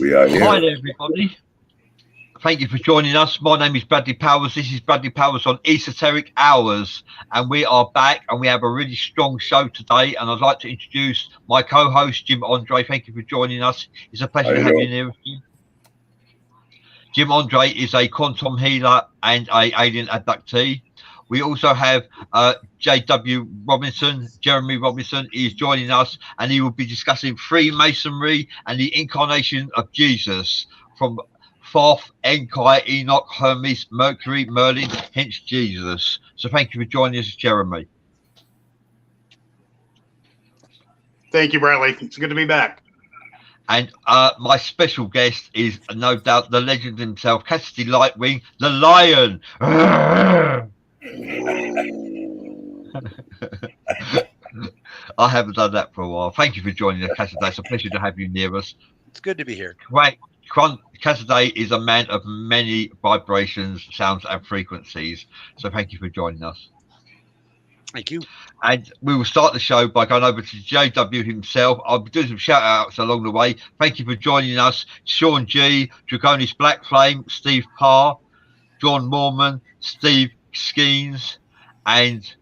We are here. Hi there, everybody. Thank you for joining us. My name is Bradley Powers. This is Bradley Powers on Esoteric Hours, and we are back, and we have a really strong show today. And I'd like to introduce my co-host, Jim Andre. Thank you for joining us. It's a pleasure to have you near us, Jim. Jim Andre is a quantum healer and an alien abductee. We also have J.W. Robinson. Jeremy Robinson is joining us, and he will be discussing Freemasonry and the incarnation of Jesus from Thoth, Enkai, Enoch, Hermes, Mercury, Merlin, hence Jesus. So thank you for joining us, Jeremy. Thank you, Bradley. It's good to be back. And my special guest is no doubt the legend himself, Cassidy Lightwing, the Lion. I haven't done that for a while. Thank you for joining us, Cassidy. It's a pleasure to have you near us. It's good to be here. Right. Cassidy is a man of many vibrations, sounds, and frequencies. So thank you for joining us. Thank you. And we will start the show by going over to JW himself. I'll be doing some shout outs along the way. Thank you for joining us. Sean G, Draconis Black Flame, Steve Parr, John Mormon, Steve Skeens, and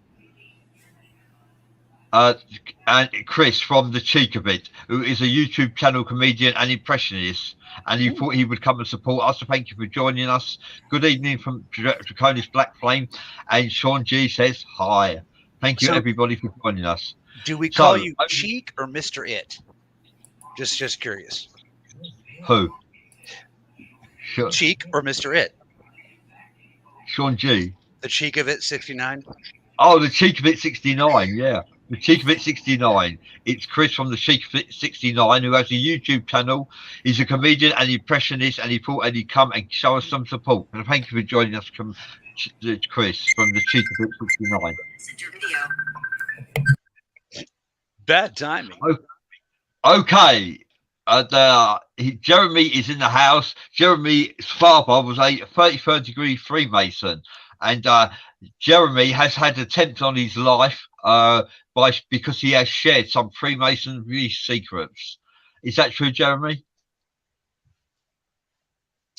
Chris from The Cheek of It, who is a YouTube channel comedian and impressionist. And he thought he would come and support us. So thank you for joining us. Good evening from Draconis Black Flame. And Sean G says hi. Thank you, everybody, for joining us. Do we call you Cheek or Mr. It? Just curious. Who? Cheek or Mr. It? Sean G. The Cheek of It 69? Oh, the Cheek of It 69, yeah. The Cheek of It 69. It's Chris from the Cheek of It 69 who has a YouTube channel. He's a comedian and impressionist, and he thought he'd come and show us some support. And thank you for joining us, Chris from the Cheek of It 69. Bad timing. Okay. Jeremy is in the house. Jeremy's father was a 33rd degree Freemason, and Jeremy has had attempts on his life because he has shared some Freemasonry secrets. Is that true, Jeremy?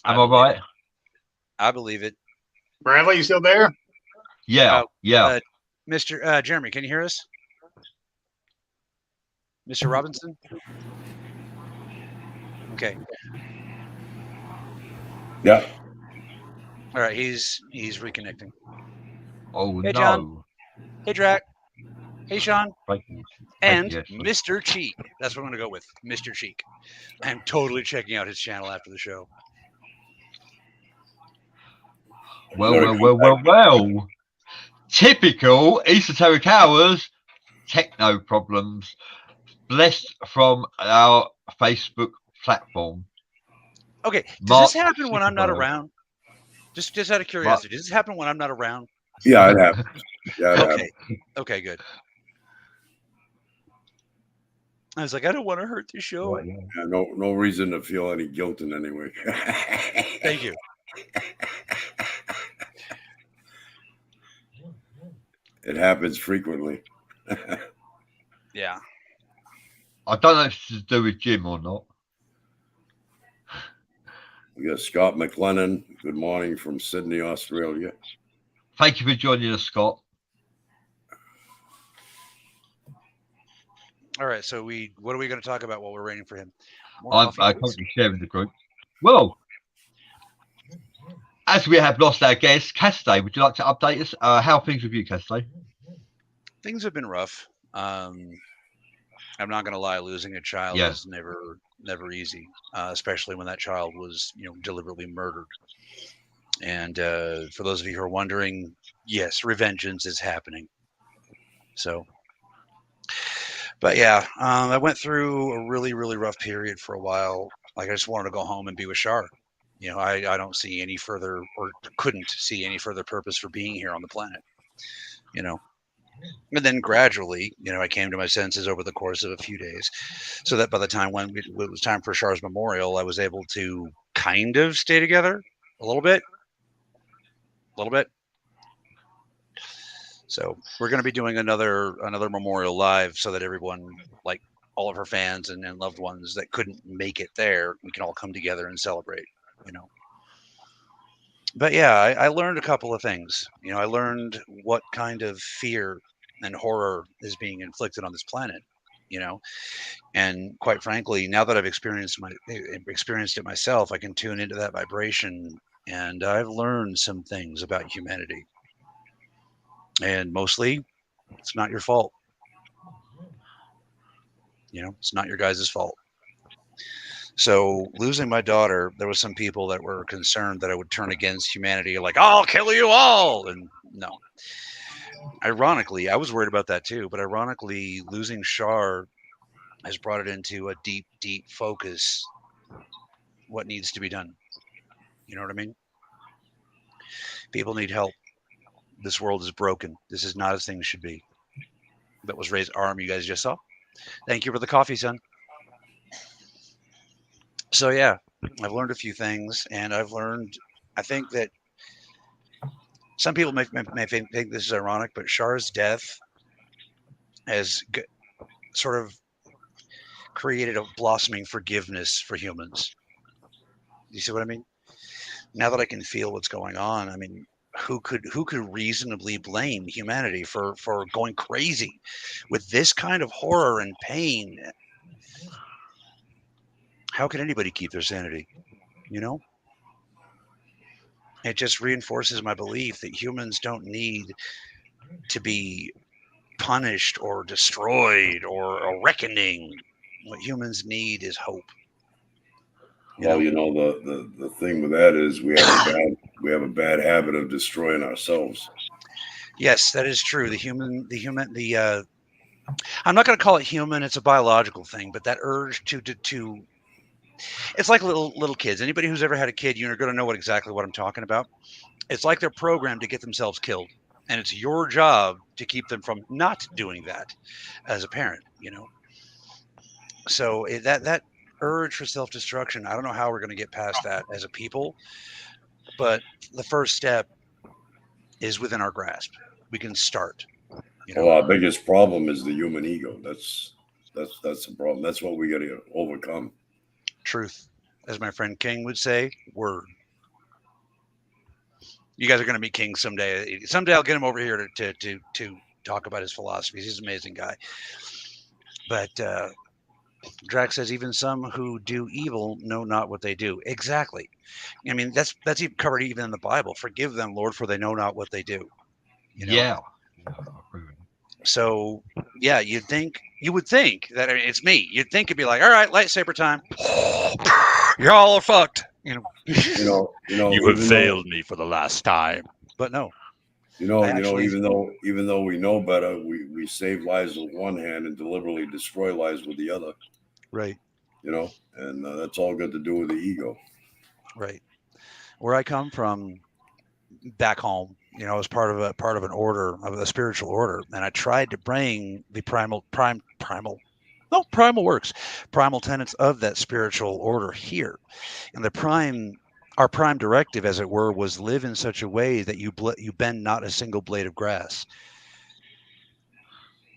Am I right? I believe it. Bradley, you still there? Yeah, yeah. Mr. Jeremy, can you hear us? Mr. Robinson? Okay. Yeah. All right, he's reconnecting. Oh, hey, no. John. Hey, Drac. Hey, Sean. Thank you. And Mr. Cheek. That's what I'm going to go with, Mr. Cheek. I'm totally checking out his channel after the show. Well. Typical Esoteric Hours, techno problems, blessed from our Facebook platform. Okay, does this happen when I'm not around? Just out of curiosity, does this happen when I'm not around? Yeah, it happens. Okay, good. I was like, I don't want to hurt the show. Yeah, no reason to feel any guilt in any way. Thank you. It happens frequently. Yeah. I don't know if it's to do with Jim or not. We got Scott McLennan. Good morning from Sydney, Australia. Thank you for joining us, Scott. All right, so what are we going to talk about while we're waiting for him? I'm currently sharing the group. Well, as we have lost our guest, Cassidy, would you like to update us? How are things with you, Cassidy? Things have been rough. I'm not going to lie. Losing a child is never easy, especially when that child was, deliberately murdered. And for those of you who are wondering, yes, revengeance is happening. So, but yeah, I went through a really, really rough period for a while. Like, I just wanted to go home and be with Shar. I don't see any further, or couldn't see any further purpose for being here on the planet. And then gradually, I came to my senses over the course of a few days, so that by the time when it was time for Char's memorial, I was able to kind of stay together a little bit. So we're going to be doing another memorial live, so that everyone, like all of her fans and loved ones that couldn't make it there. We can all come together and celebrate, you know. But yeah, I learned a couple of things. You know, I learned what kind of fear and horror is being inflicted on this planet, you know. And quite frankly, now that I've experienced it myself, I can tune into that vibration, and I've learned some things about humanity. And mostly, it's not your fault. You know, it's not your guys' fault. So losing my daughter, there was some people that were concerned that I would turn against humanity, like, I'll kill you all. And no. Ironically, I was worried about that too, but ironically, losing Shar has brought it into a deep, deep focus. What needs to be done? You know what I mean? People need help. This world is broken. This is not as things should be. That was Ray's arm you guys just saw. Thank you for the coffee, son. So yeah, I've learned a few things, and I've learned, I think that some people may think this is ironic, but Shar's death has sort of created a blossoming forgiveness for humans. You see what I mean? Now that I can feel what's going on, I mean, who could reasonably blame humanity for going crazy with this kind of horror and pain? How can anybody keep their sanity? You know? It just reinforces my belief that humans don't need to be punished or destroyed or a reckoning. What humans need is hope. Well, you know, the thing with that is we have a bad habit of destroying ourselves. Yes, that is true. I'm not going to call it human. It's a biological thing, but that urge to it's like little kids. Anybody who's ever had a kid, you're going to know exactly what I'm talking about. It's like they're programmed to get themselves killed, and it's your job to keep them from not doing that as a parent, you know. So that urge for self-destruction, I don't know how we're going to get past that as a people, but the first step is within our grasp. We can start. You know? Well, our biggest problem is the human ego. That's the problem. That's what we got to overcome. Truth, as my friend King would say, word. You guys are going to meet King someday. Someday I'll get him over here to talk about his philosophies. He's an amazing guy. But Drax says, even some who do evil know not what they do. Exactly. I mean, that's even covered even in the Bible. Forgive them, Lord, for they know not what they do. You know? Yeah. So yeah, you would think that, I mean, it's me. You'd think it'd be like, all right, lightsaber time. Y'all are fucked. You know. You have failed me for the last time. But no. Even though we know better, we save lives with one hand and deliberately destroy lives with the other. Right. You know, and that's all got to do with the ego. Right. Where I come from, back home, you know, I was part of an order, of a spiritual order, and I tried to bring the primal tenets of that spiritual order here. And our prime directive, as it were, was live in such a way that you bend not a single blade of grass.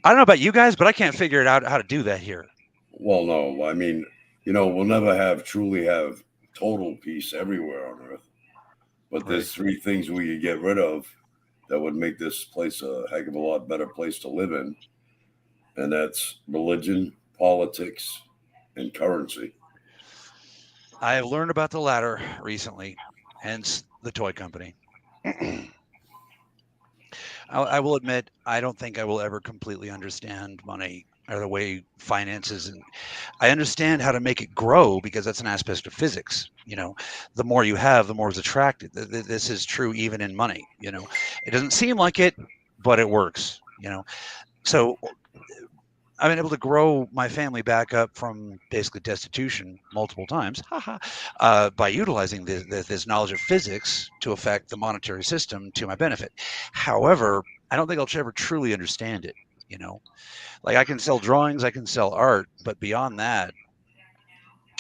I don't know about you guys, but I can't figure it out how to do that here. Well, no, I mean, you know, we'll never truly have total peace everywhere on Earth. But there's three things we could get rid of that would make this place a heck of a lot better place to live in. And that's religion, politics, and currency. I have learned about the latter recently, hence the toy company. I will admit, I don't think I will ever completely understand money or the way finances, and I understand how to make it grow because that's an aspect of physics. You know, the more you have, the more it's attracted. This is true even in money. You know, it doesn't seem like it, but it works. You know, so I've been able to grow my family back up from basically destitution multiple times by utilizing this knowledge of physics to affect the monetary system to my benefit. However, I don't think I'll ever truly understand it. You know, like I can sell drawings, I can sell art, but beyond that,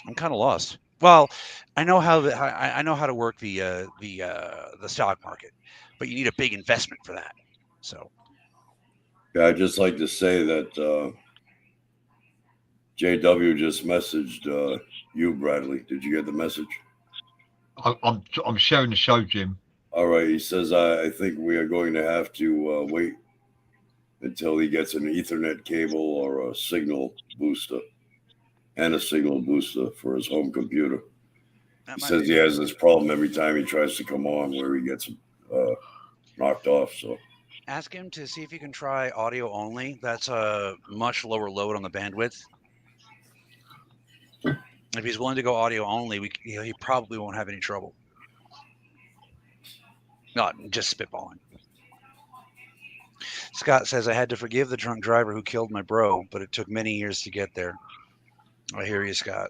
I'm kind of lost. Well, I know how to work the stock market, but you need a big investment for that. So, yeah, I'd just like to say that JW just messaged you, Bradley. Did you get the message? I'm sharing the show, Jim. All right. He says, I think we are going to have to wait until he gets an Ethernet cable or a signal booster and a signal booster for his home computer. He says he has this problem every time he tries to come on where he gets knocked off. So ask him to see if he can try audio only. That's a much lower load on the bandwidth. If he's willing to go audio only, he probably won't have any trouble. Not just spitballing. Scott says, I had to forgive the drunk driver who killed my bro, but it took many years to get there. I hear you, Scott.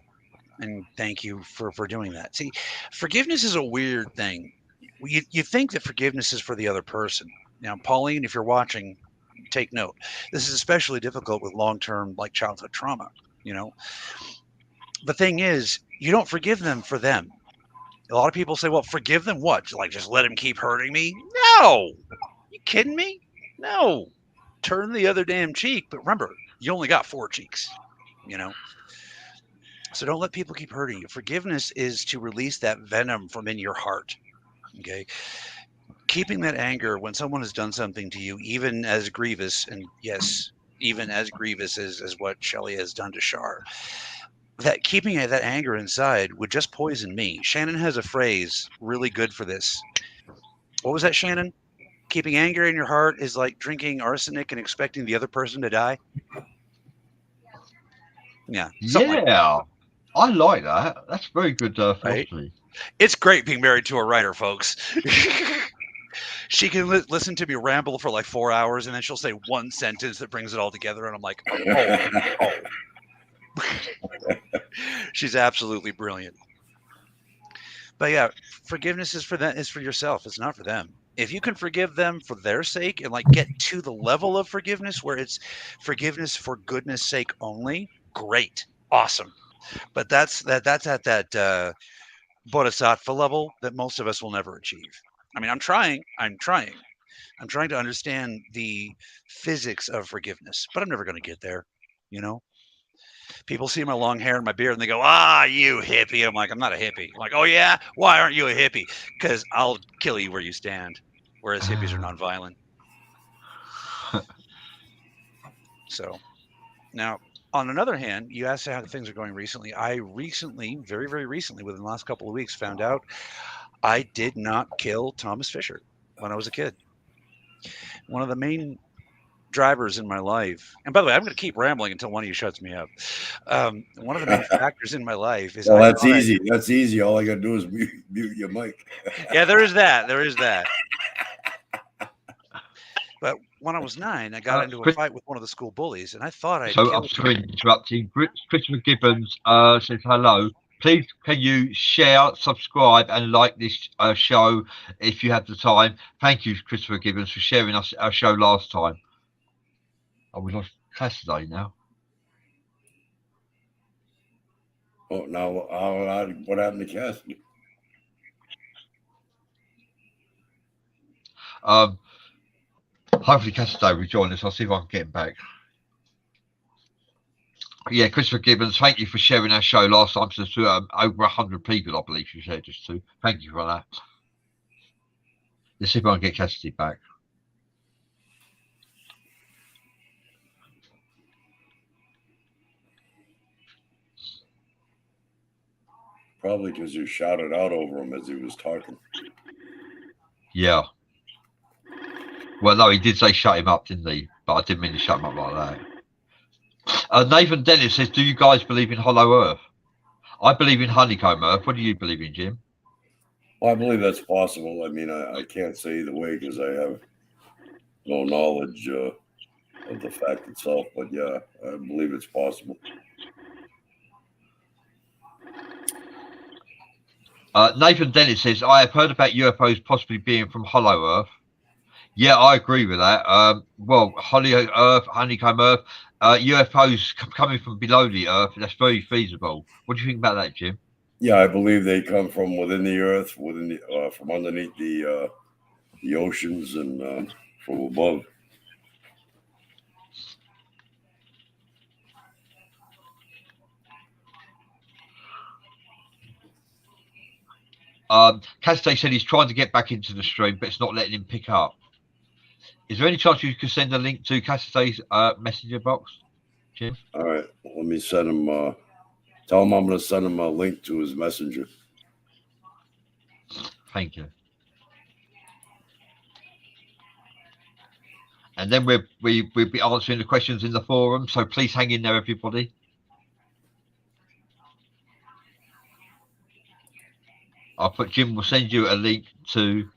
And thank you for doing that. See, forgiveness is a weird thing. You think that forgiveness is for the other person. Now, Pauline, if you're watching, take note. This is especially difficult with long-term, like childhood trauma, you know. The thing is, you don't forgive them for them. A lot of people say, well, forgive them what? Like, just let him keep hurting me? No! You kidding me? No. Turn the other damn cheek. But remember, you only got 4 cheeks, you know. So don't let people keep hurting you. Forgiveness is to release that venom from in your heart, okay? Keeping that anger when someone has done something to you, even as grievous, and yes, even as grievous as what Shelley has done to Shar, that keeping that anger inside would just poison me. Shannon has a phrase really good for this. What was that, Shannon? Keeping anger in your heart is like drinking arsenic and expecting the other person to die. Yeah. Yeah. I like that. That's very good philosophy. Right? It's great being married to a writer, folks. She can listen to me ramble for like 4 hours, and then she'll say one sentence that brings it all together, and I'm like, oh. She's absolutely brilliant. But yeah, forgiveness is for them, is for yourself. It's not for them. If you can forgive them for their sake and like get to the level of forgiveness where it's forgiveness for goodness sake only, great, awesome. But that's at that bodhisattva level that most of us will never achieve. I mean, I'm trying to understand the physics of forgiveness, but I'm never going to get there, you know? People see my long hair and my beard and they go, you hippie. I'm like, I'm not a hippie. I'm like, oh yeah? Why aren't you a hippie? Because I'll kill you where you stand. Whereas hippies are nonviolent. So now, on another hand, you asked how things are going recently. I recently, very, very recently, within the last couple of weeks, found out I did not kill Thomas Fisher when I was a kid. One of the main drivers in my life, and by the way, I'm going to keep rambling until one of you shuts me up. One of the main factors in my life is that's easy. That's easy. All I got to do is mute your mic. Yeah, there is that. But when I was 9, I got into a fight with one of the school bullies, and I thought I'd killed him. I'm sorry to interrupting. Christopher Gibbons says hello. Please, can you share, subscribe, and like this show if you have the time? Thank you, Christopher Gibbons, for sharing our show last time. Oh, we lost Saturday now. Oh, now what happened to Cassidy? Hopefully Cassidy will join us. I'll see if I can get him back. Yeah, Christopher Gibbons, thank you for sharing our show last time to over 100 people, I believe you said just to. Thank you for that. Let's see if I can get Cassidy back. Probably because you shouted out over him as he was talking. Yeah. Well, no, he did say shut him up, didn't he? But I didn't mean to shut him up like that. Nathan Dennis says, do you guys believe in hollow earth? I believe in honeycomb earth. What do you believe in, Jim? Well, I believe that's possible. I mean, I can't say either way because I have no knowledge of the fact itself. But yeah, I believe it's possible. Nathan Dennis says, I have heard about UFOs possibly being from hollow earth. Yeah, I agree with that. Well, hollow earth, honeycomb earth, UFOs coming from below the earth, that's very feasible. What do you think about that, Jim? Yeah, I believe they come from within the earth, from underneath the oceans and from above. Cassidy said he's trying to get back into the stream, but it's not letting him pick up. Is there any chance you could send a link to Cassidy's messenger box, Jim? All right, let me send him. Tell him I'm going to send him a link to his messenger. Thank you. And then we'll be answering the questions in the forum, so please hang in there, everybody. I'll put Jim will send you a link to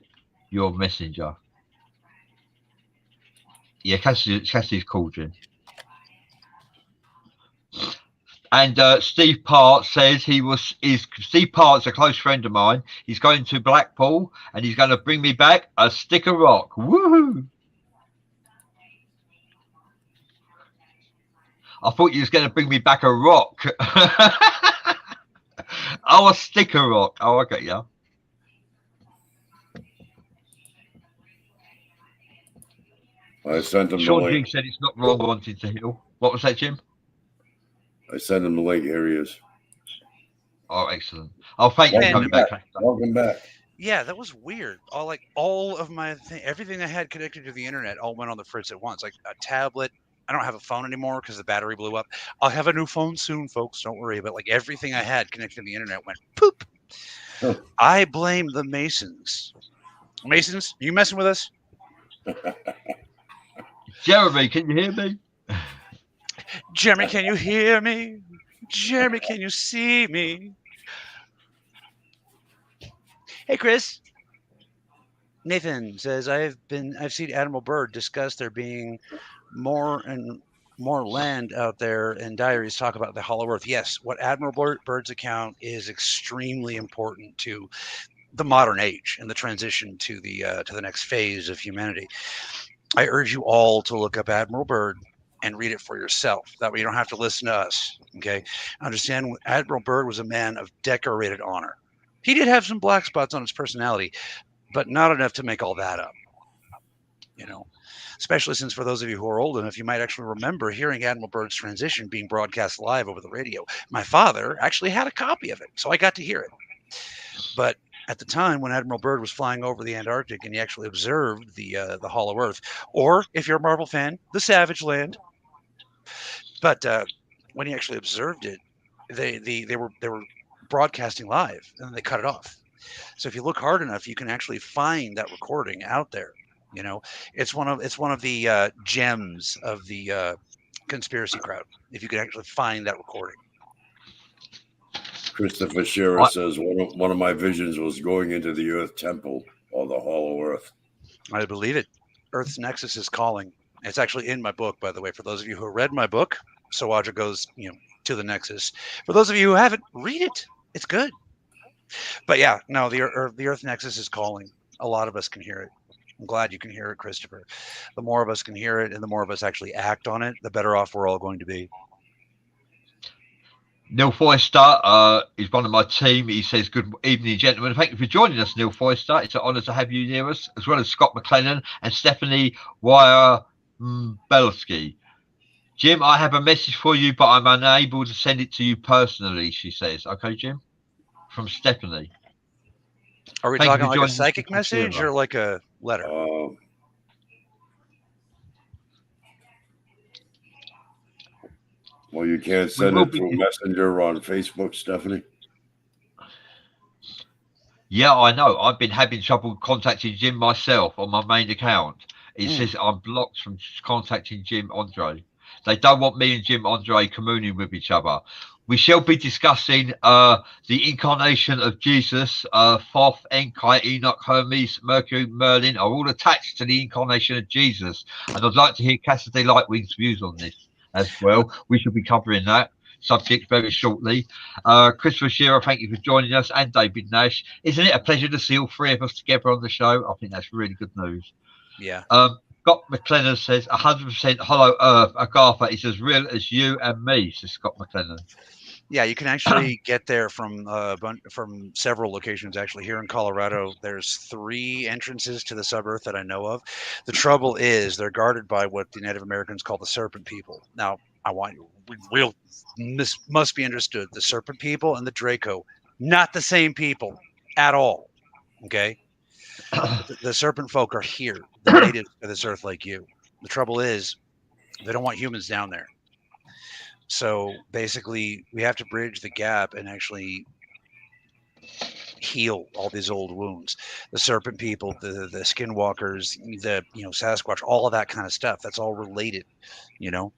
your messenger. Yeah, Cassie's called Jim. And Steve Part says Steve Part's a close friend of mine. He's going to Blackpool and he's going to bring me back a stick of rock. Woohoo! I thought you was going to bring me back a rock. Oh, a stick of rock. Oh, I got you. I sent him Sean the link. G said it's not wrong wanting to heal. What was that, Jim? I sent him the link. Here he is. Oh, excellent. Oh, thank you for coming back. Welcome back. Yeah, that was weird. All of my everything I had connected to the internet all went on the fritz at once. Like a tablet. I don't have a phone anymore because the battery blew up. I'll have a new phone soon, folks. Don't worry. But like everything I had connected to the internet went poop. Huh. I blame the Masons. Masons, are you messing with us? Jeremy, can you hear me? Jeremy, can you hear me? Jeremy, can you see me? Hey, Chris. Nathan says I've seen Admiral Byrd discuss there being more and more land out there, and diaries talk about the Hollow Earth. Yes, what Admiral Byrd's account is extremely important to the modern age and the transition to the next phase of humanity. I urge you all to look up Admiral Byrd and read it for yourself. That way you don't have to listen to us. Okay. Understand Admiral Byrd was a man of decorated honor. He did have some black spots on his personality, but not enough to make all that up. You know, especially since for those of you who are old enough, you might actually remember hearing Admiral Byrd's transition being broadcast live over the radio. My father actually had a copy of it, so I got to hear it. But at the time when Admiral Byrd was flying over the Antarctic and he actually observed the Hollow Earth, or if you're a Marvel fan, the Savage Land. But when he actually observed it, they were broadcasting live and they cut it off. So if you look hard enough, you can actually find that recording out there. You know, it's one of the gems of the conspiracy crowd. If you could actually find that recording. Christopher Shearer says one of my visions was going into the Earth Temple or the Hollow Earth. I believe it. Earth's Nexus is calling. It's actually in my book, by the way. For those of you who read my book, Sawaja goes, to the Nexus. For those of you who haven't, read it. It's good. But yeah, no, the Earth Nexus is calling. A lot of us can hear it. I'm glad you can hear it, Christopher. The more of us can hear it and the more of us actually act on it, the better off we're all going to be. Neil Foyster is one of my team. He says, good evening, gentlemen. Thank you for joining us, Neil Foyster. It's an honour to have you near us, as well as Scott McLennan and Stephanie Wyer-Belsky. Jim, I have a message for you, but I'm unable to send it to you personally, she says. Okay, Jim? From Stephanie. Are we talking like a psychic message or like a letter? Well, you can't send it through Messenger on Facebook, Stephanie. Yeah, I know. I've been having trouble contacting Jim myself on my main account. It says I'm blocked from contacting Jim Andre. They don't want me and Jim Andre communing with each other. We shall be discussing the incarnation of Jesus. Thoth, Enki, Enoch, Hermes, Mercury, Merlin are all attached to the incarnation of Jesus. And I'd like to hear Cassidy Lightwing's views on this as well. We shall be covering that subject very shortly. Christopher Shearer, thank you for joining us, and David Nash. Isn't it a pleasure to see all three of us together on the show? I think that's really good news. Yeah. Scott McLennan says 100% Hollow Earth. Agatha is as real as you and me, says Scott McLennan. Yeah, you can actually get there from several locations. Actually, here in Colorado, there's 3 entrances to the sub-Earth that I know of. The trouble is they're guarded by what the Native Americans call the Serpent People. Now, this must be understood. The Serpent People and the Draco, not the same people. at all. Okay, the serpent folk are here. They're native to this earth like you. The trouble is, they don't want humans down there. So basically, we have to bridge the gap and actually heal all these old wounds. The serpent people, the skinwalkers, the Sasquatch, all of that kind of stuff. That's all related, you know.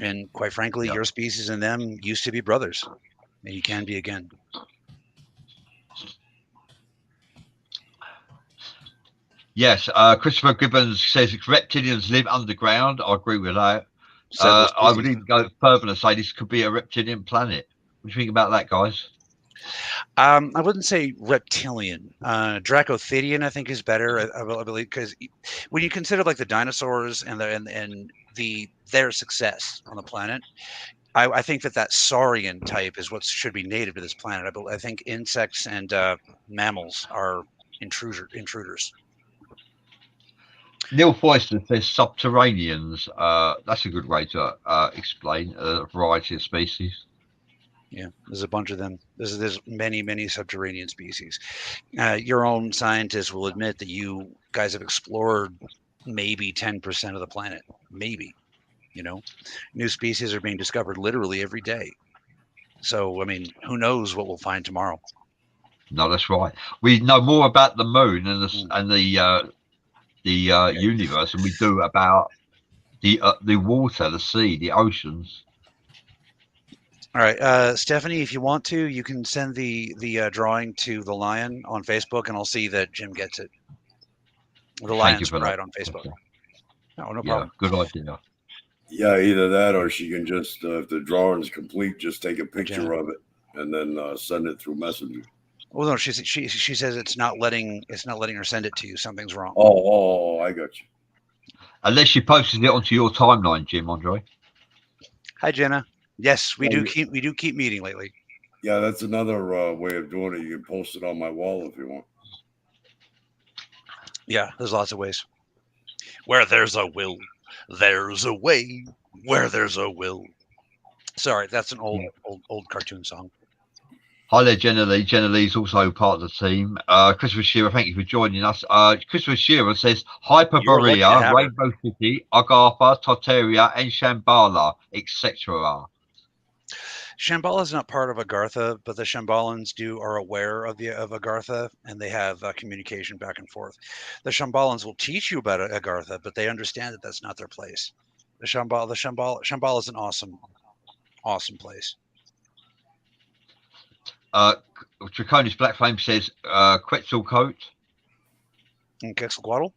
And quite frankly, your species and them used to be brothers, and you can be again. Yes, Christopher Gibbons says reptilians live underground. I agree with that. Several I would species. even go further and say this could be a reptilian planet. What do you think about that, guys? I wouldn't say reptilian. Dracotherian, I think, is better. I believe, because when you consider like the dinosaurs and their success on the planet, I think that saurian type is what should be native to this planet. I think insects and mammals are intruders. Neil Foyster says subterraneans. That's a good way to explain a variety of species. Yeah, there's a bunch of them. There's many subterranean species. Your own scientists will admit that you guys have explored maybe 10% of the planet. Maybe, new species are being discovered literally every day. So, I mean, who knows what we'll find tomorrow? No, that's right. We know more about the moon and the universe than we do about the water, the sea, the oceans. All right, Stephanie, if you want to, you can send the drawing to the lion on Facebook, and I'll see that Jim gets it. The Lion's Pride on Facebook. No problem. Good idea. Yeah, either that or she can just, if the drawing's complete, just take a picture of it and then send it through Messenger. Well, no, she says it's not letting her send it to you. Something's wrong. Oh, I got you. Unless she posted it onto your timeline, Jim, Andre. Hi, Jenna. Yes, we do keep meeting lately. Yeah, that's another way of doing it. You can post it on my wall if you want. Yeah, there's lots of ways. Where there's a will, there's a way. Where there's a will. Sorry, that's an old cartoon song. Hi there, Jenna Lee. Jenna Lee's also part of the team. Christopher Shearer, thank you for joining us. Christopher Shearer says Hyperborea, Rainbow City, Agartha, Tartaria, and Shambhala, etc. Shambhala is not part of Agartha, but the Shambalans are aware of Agartha, and they have communication back and forth. The Shambalans will teach you about Agartha, but they understand that that's not their place. Shambhala is an awesome place. Draconis Black Flame says Quetzalcoatl. And Quetzalcoatl?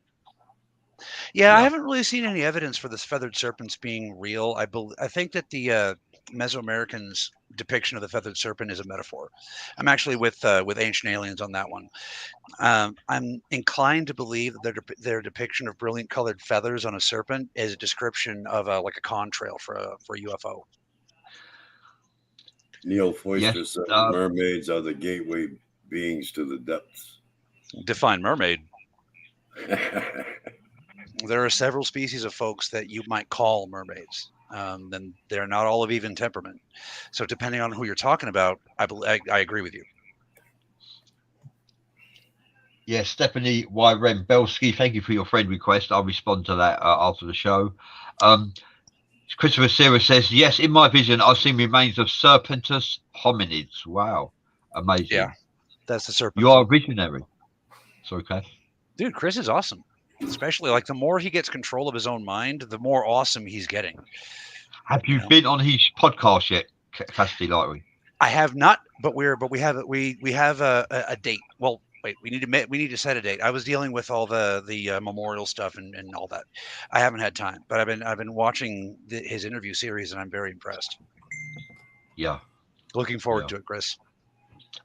Yeah, I haven't really seen any evidence for this feathered serpents being real. I think that the Mesoamericans' depiction of the feathered serpent is a metaphor. I'm actually with Ancient Aliens on that one. I'm inclined to believe that their depiction of brilliant colored feathers on a serpent is a description of like a contrail for a UFO. Neil Foyster said mermaids are the gateway beings to the depths. Define mermaid. There are several species of folks that you might call mermaids. Then they're not all of even temperament. So depending on who you're talking about, I agree with you. Yes, Stephanie Y. Rembelski, thank you for your friend request. I'll respond to that after the show. Christopher Sierra says, yes, in my vision, I've seen remains of Serpentus hominids. Wow. Amazing. Yeah, that's the serpent. You are a visionary. Sorry, Cass. Dude, Chris is awesome. Especially like the more he gets control of his own mind, the more awesome he's getting. Have you been on his podcast yet, Cassidy Lightry? I have not, but we have a date. Well, wait, we need to set a date. I was dealing with all the memorial stuff and all that. I haven't had time, but I've been watching his interview series and I'm very impressed. Yeah. Looking forward to it, Chris.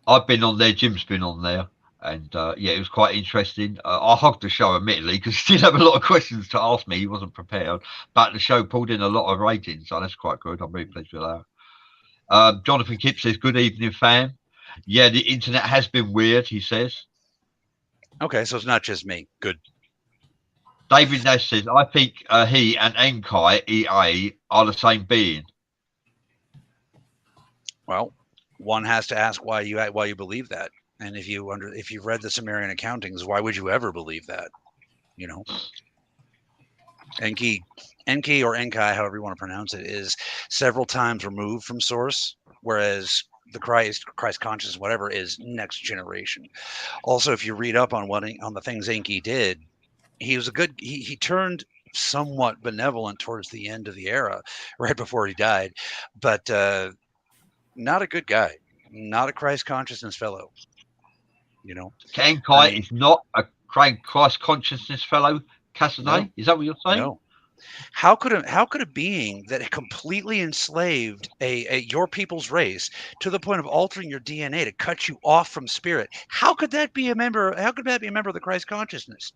I've been on there. Jim's been on there. And it was quite interesting. I hogged the show, admittedly, because he did have a lot of questions to ask me. He wasn't prepared. But the show pulled in a lot of ratings, so that's quite good. I'm very pleased with that. Jonathan Kipp says, good evening, fam. Yeah, the internet has been weird, he says. Okay, so it's not just me. Good. David Nash says, I think he and Enkai, EA, are the same being. Well, one has to ask why you believe that. And if you've read the Sumerian accountings, why would you ever believe that? You know, Enki or Enkai, however you want to pronounce it, is several times removed from source, whereas the Christ consciousness, whatever, is next generation. Also, if you read up on the things Enki did, he was he turned somewhat benevolent towards the end of the era, right before he died, but not a good guy, not a Christ consciousness fellow. You know, Enkai is not a Christ consciousness fellow, Cassidy. No, is that what you're saying? No. How could a being that completely enslaved your people's race to the point of altering your DNA to cut you off from spirit? How could that be a member? How could that be a member of the Christ consciousness?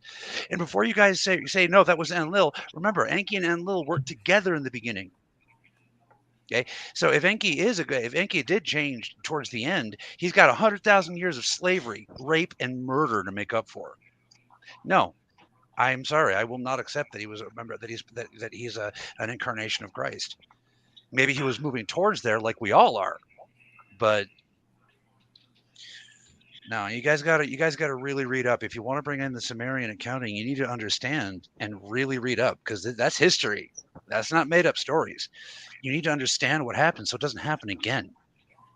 And before you guys say no, that was Enlil. Remember, Enki and Enlil worked together in the beginning. Okay, so if Enki did change towards the end, he's got 100,000 years of slavery, rape, and murder to make up for. No, I'm sorry, I will not accept that he was a member, that he's an incarnation of Christ. Maybe he was moving towards there, like we all are, but no, you guys got to really read up. If you want to bring in the Sumerian accounting, you need to understand and really read up, because that's history. That's not made up stories. You need to understand what happened so it doesn't happen again.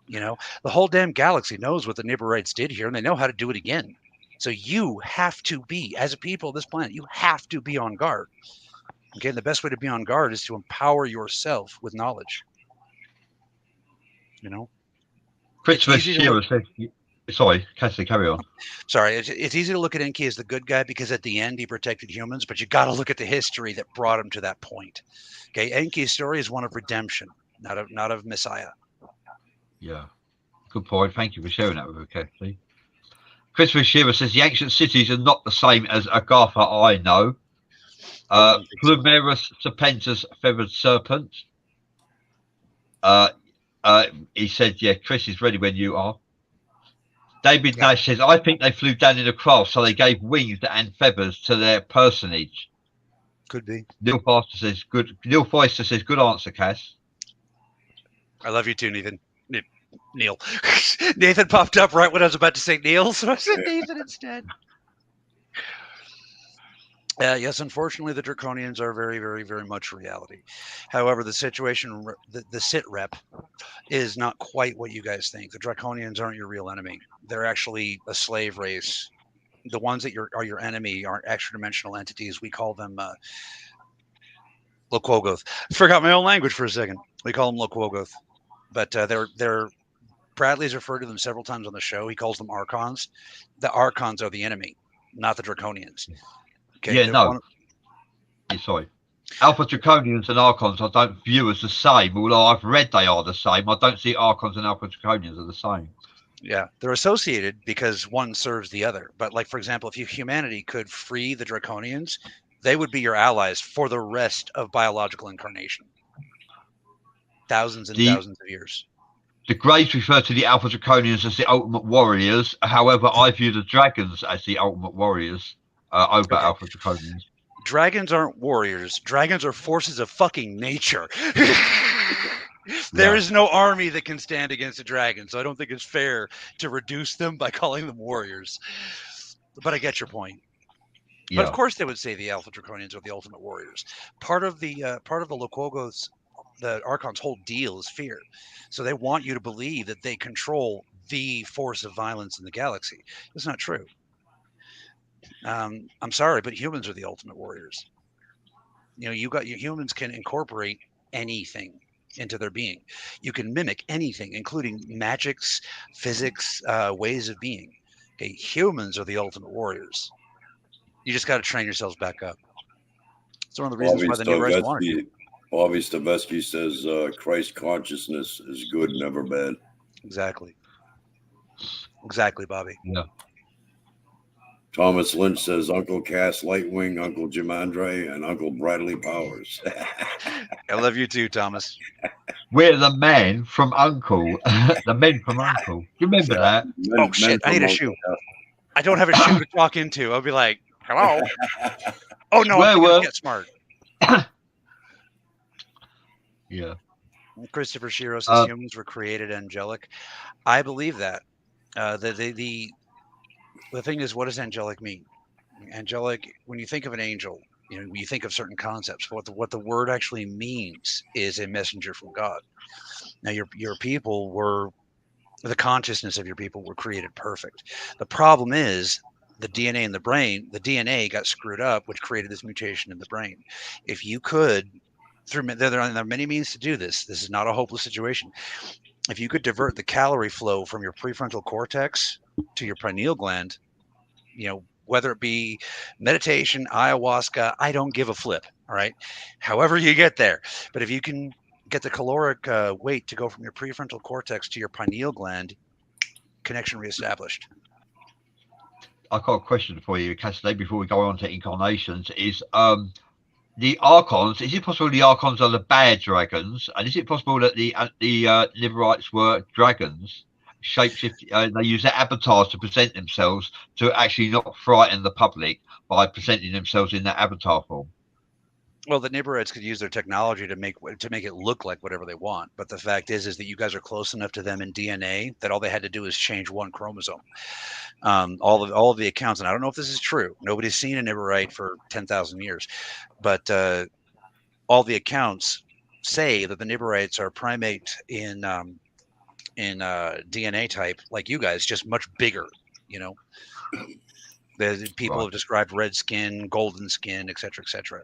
You know, the whole damn galaxy knows what the Nibirites did here, and they know how to do it again. So you have to be, as a people of this planet, you have to be on guard. Okay, and the best way to be on guard is to empower yourself with knowledge. You know, Christopher Shearer says, sorry, Cassie, carry on. Sorry, it's easy to look at Enki as the good guy because at the end he protected humans, but you got to look at the history that brought him to that point. Okay, Enki's story is one of redemption, not of Messiah. Yeah, good point. Thank you for sharing that with us, Cassie. Christopher Shearer says the ancient cities are not the same as Agartha I know. Plumerus serpentis, feathered serpent. He said, yeah, Chris is ready when you are. David Nash says, I think they flew down in a craft, so they gave wings and feathers to their personage. Could be. Neil Foster says, good answer, Cass. I love you too, Nathan. Neil. Nathan popped up right when I was about to say Neil, so I said Nathan instead. Yes, unfortunately, the Draconians are very, very, very much reality. However, the situation, the sit rep, is not quite what you guys think. The Draconians aren't your real enemy. They're actually a slave race. The ones that are your enemy aren't extra-dimensional entities. We call them Loquogoth. I forgot my own language for a second. We call them Loquogoth. But they're Bradley's referred to them several times on the show. He calls them Archons. The Archons are the enemy, not the Draconians. Okay, yeah, no. Sorry. Alpha Draconians and Archons I don't view as the same, although I've read they are the same. I don't see Archons and Alpha Draconians are the same. Yeah, they're associated because one serves the other. But like, for example, if humanity could free the Draconians, they would be your allies for the rest of biological incarnation. Thousands and thousands of years. The Greys refer to the Alpha Draconians as the ultimate warriors. However, I view the dragons as the ultimate warriors over Alpha Draconians. Dragons aren't warriors. Dragons are forces of fucking nature. There is no army that can stand against a dragon, so I don't think it's fair to reduce them by calling them warriors. But I get your point. Yeah. But of course they would say the Alpha Draconians are the ultimate warriors. Part of the Loquogoth's, the Archon's whole deal is fear. So they want you to believe that they control the force of violence in the galaxy. That's not true. I'm sorry, but humans are the ultimate warriors. You know, humans can incorporate anything into their being. You can mimic anything, including magics, physics, ways of being. Okay, humans are the ultimate warriors. You just got to train yourselves back up. It's one of the reasons why the new race wanted you. Bobby Stavetsky says Christ consciousness is good, never bad. Exactly, Bobby. Yeah. Thomas Lynch says Uncle Cass Lightwing, Uncle Jim Andre, and Uncle Bradley Powers. I love you too, Thomas. We're the men from Uncle. The men from Uncle. You remember that? Oh, shit. I need a shoe. I don't have a shoe to talk into. I'll be like, hello. Oh, no, I'm going to get smart. Yeah. Christopher Shiro says humans were created angelic. I believe that. The thing is, what does angelic mean? Angelic, when you think of an angel, you think of certain concepts. But what the word actually means is a messenger from God. Now, your people were, the consciousness of your people were created perfect. The problem is the DNA in the brain. The DNA got screwed up, which created this mutation in the brain. If you could, there are many means to do this. This is not a hopeless situation. If you could divert the calorie flow from your prefrontal cortex to your pineal gland, whether it be meditation, ayahuasca, I don't give a flip. All right. However you get there. But if you can get the caloric weight to go from your prefrontal cortex to your pineal gland, connection reestablished. I've got a question for you, Cassidy, before we go on to incarnations. Is the Archons, is it possible the Archons are the bad dragons? And is it possible that the Liberites were dragons? Shapeshift, they use their avatars to present themselves to actually not frighten the public by presenting themselves in their avatar form. Well, the Nibirites could use their technology to make it look like whatever they want. But the fact is that you guys are close enough to them in DNA that all they had to do is change one chromosome. All of the accounts, and I don't know if this is true. Nobody's seen a Niberite for 10,000 years, but all the accounts say that the Nibirites are primate in DNA type, like you guys, just much bigger. The people have described red skin, golden skin, etc., etc.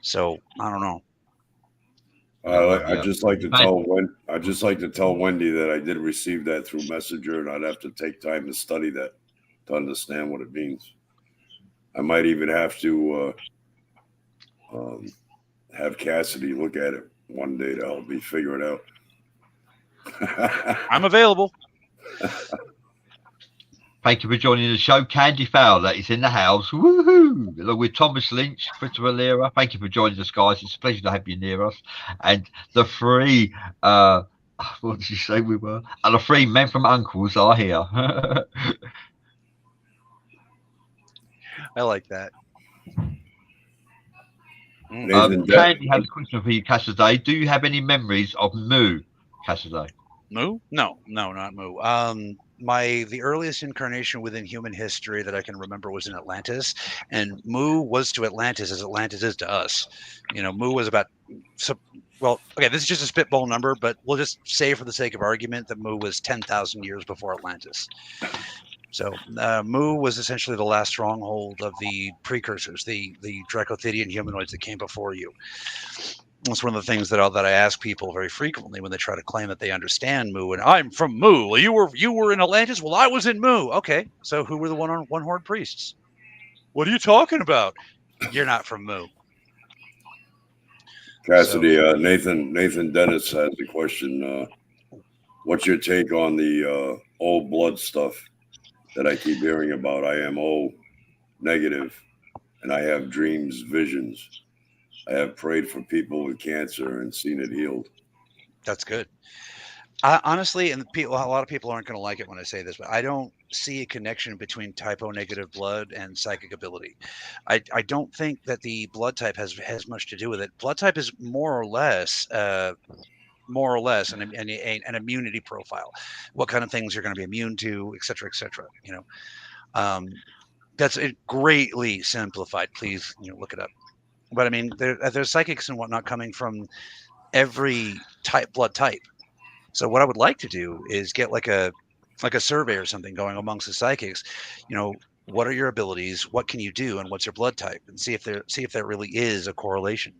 So I don't know. I'd just like to tell Wendy that I did receive that through Messenger, and I'd have to take time to study that to understand what it means. I might even have to have Cassidy look at it one day to help me figure it out. I'm available. Thank you for joining the show. Candy Fowler is in the house. Woohoo! Along with Thomas Lynch, Christopher Lira. Thank you for joining us, guys. It's a pleasure to have you near us. And the three, what did you say we were? And the three men from Uncles are here. I like that. Candy has a question for you, Cassidy. Do you have any memories of Moo, Cassidy? Moo? No, not Moo. The earliest incarnation within human history that I can remember was in Atlantis, and Moo was to Atlantis as Atlantis is to us. Moo was about, this is just a spitball number, but we'll just say for the sake of argument that Moo was 10,000 years before Atlantis. So Moo was essentially the last stronghold of the precursors, the Dracothidian humanoids that came before you. That's one of the things that I ask people very frequently when they try to claim that they understand Moo. And I'm from Moo. Well, you were in Atlantis. Well, I was in Moo. Okay, so who were the one-horned priests? What are you talking about? You're not from Moo. Cassidy, Nathan Dennis has a question. What's your take on the old blood stuff that I keep hearing about? I am O negative, and I have dreams, visions. I have prayed for people with cancer and seen it healed. That's good. Honestly, and a lot of people aren't going to like it when I say this, but I don't see a connection between type O negative blood and psychic ability. I don't think that the blood type has much to do with it. Blood type is more or less an immunity profile. What kind of things you're going to be immune to, et cetera, et cetera. That's it greatly simplified. Please, look it up. But I mean, there's psychics and whatnot coming from every blood type. So what I would like to do is get like a survey or something going amongst the psychics. What are your abilities? What can you do? And what's your blood type? And see if there really is a correlation.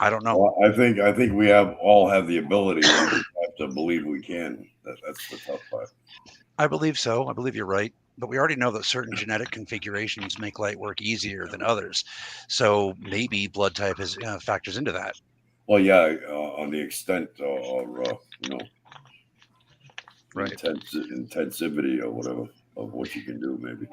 I don't know. Well, I think we all have the ability. We just have to believe we can. That's the tough part. I believe so. I believe you're right. But we already know that certain genetic configurations make light work easier than others. So maybe blood type factors into that. Well, yeah, on the extent right, intensivity or whatever of what you can do, maybe.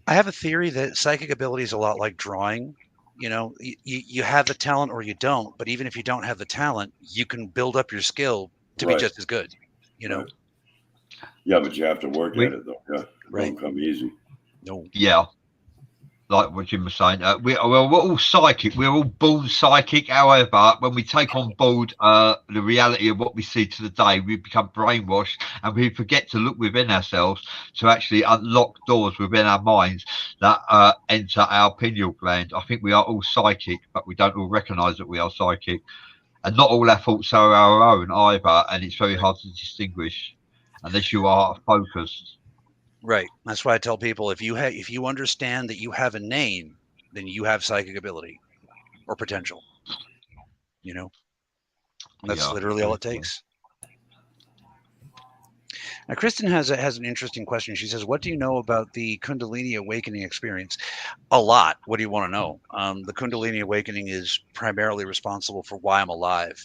I have a theory that psychic ability is a lot like drawing. You have the talent or you don't. But even if you don't have the talent, you can build up your skill to be just as good. Right. Yeah, but you have to work at it, though. Yeah, it won't come easy. No. Yeah. like what Jim was saying, we're all psychic. We're all born psychic. However, when we take on board the reality of what we see to the day, we become brainwashed and we forget to look within ourselves to actually unlock doors within our minds that enter our pineal gland. I think we are all psychic, but we don't all recognise that we are psychic. And not all our thoughts are our own either. And it's very hard to distinguish unless you are focused. Right. That's why I tell people, if you understand that you have a name, then you have psychic ability or potential. You know, that's literally all it takes. Now, Kristen has an interesting question. She says, "What do you know about the Kundalini awakening experience?" A lot. What do you want to know? The Kundalini awakening is primarily responsible for why I'm alive.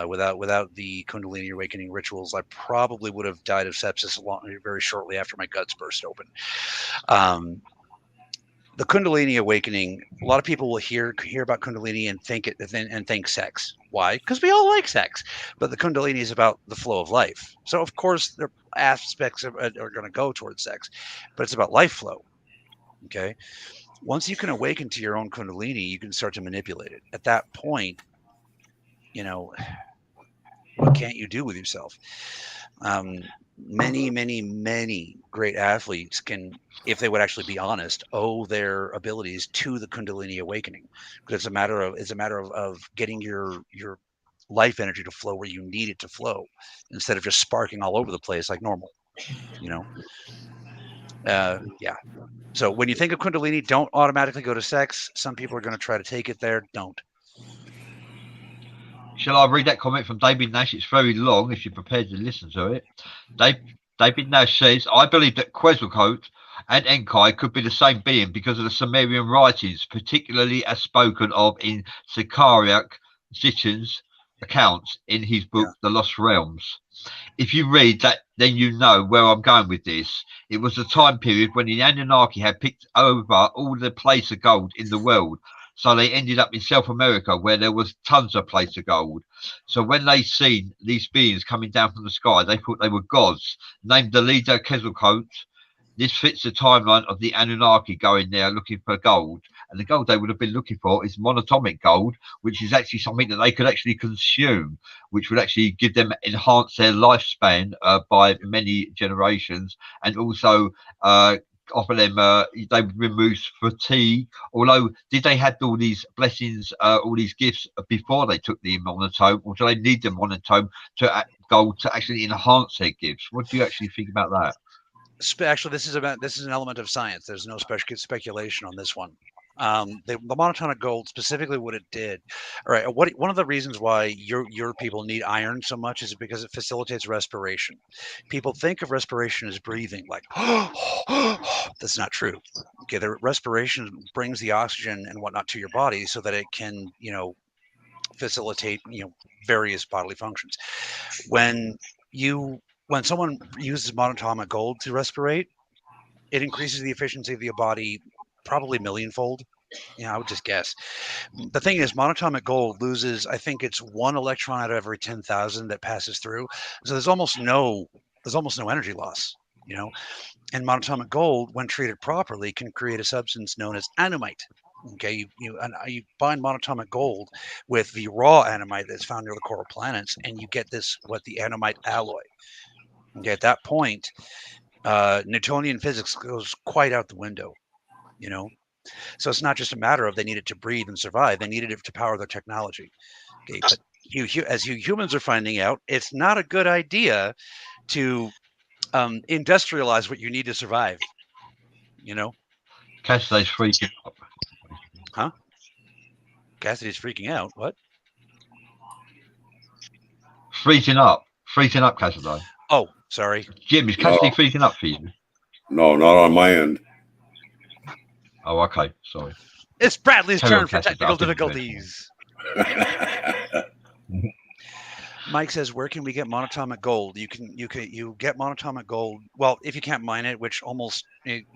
Without the Kundalini awakening rituals, I probably would have died of sepsis very shortly after my guts burst open. The Kundalini awakening, a lot of people will hear about Kundalini and think sex. Why? Because we all like sex. But the Kundalini is about the flow of life. So of course there are aspects are going to go towards sex, but it's about life flow. Okay. Once you can awaken to your own Kundalini, you can start to manipulate it. At that point, you know, what can't you do with yourself? Many great athletes can, if they would actually be honest, owe their abilities to the Kundalini awakening. Because it's a matter of getting your life energy to flow where you need it to flow, instead of just sparking all over the place like normal. You know, yeah. So when you think of Kundalini, don't automatically go to sex. Some people are going to try to take it there. Don't. Shall I read that comment from David Nash? It's very long if you're prepared to listen to it. David Nash says, I believe that Quetzalcoatl and Enkai could be the same being because of the Sumerian writings, particularly as spoken of in Sicario Sitchin's accounts in his book, The Lost Realms. If you read that, then you know where I'm going with this. It was a time period when the Anunnaki had picked over all the plates of gold in the world. So they ended up in South America where there was tons of plates of gold. So when they seen these beings coming down from the sky, they thought they were gods, named the leader Quetzalcoatl. This fits the timeline of the Anunnaki going there looking for gold. And the gold they would have been looking for is monatomic gold, which is actually something that they could actually consume, which would actually give them, enhance their lifespan by many generations, and also offer them, they would remove fatigue. Although, did they have all these blessings, all these gifts before they took the monotome, or do they need the monotome to gold to actually enhance their gifts? What do you actually think about that? Actually, this is an element of science. There's no speculation on this one. The monotonic gold, specifically what it did. All right, one of the reasons why your people need iron so much is because it facilitates respiration. People think of respiration as breathing, like that's not true. Okay, the respiration brings the oxygen and whatnot to your body so that it can, facilitate, various bodily functions. When someone uses monatomic gold to respirate, it increases the efficiency of the body probably millionfold. I would just guess. The thing is, monatomic gold loses, I think it's 1 electron out of every 10,000 that passes through. So there's almost no energy loss, And monatomic gold, when treated properly, can create a substance known as anomite. Okay, you bind monatomic gold with the raw anomite that's found near the coral planets, and you get the anomite alloy. Okay, at that point, Newtonian physics goes quite out the window, So it's not just a matter of they needed to breathe and survive; they needed it to power their technology. Okay, but as you humans are finding out, it's not a good idea to industrialize what you need to survive. Cassidy's freaking up. Huh? Cassidy's freaking out. What? Freezing up, Cassidy. Oh, sorry. Jim, is Cassidy freezing up for you? No, not on my end. Oh, okay. Sorry. It's Bradley's turn for technical difficulties. Mike says, where can we get monatomic gold? You get monatomic gold. Well, if you can't mine it, which you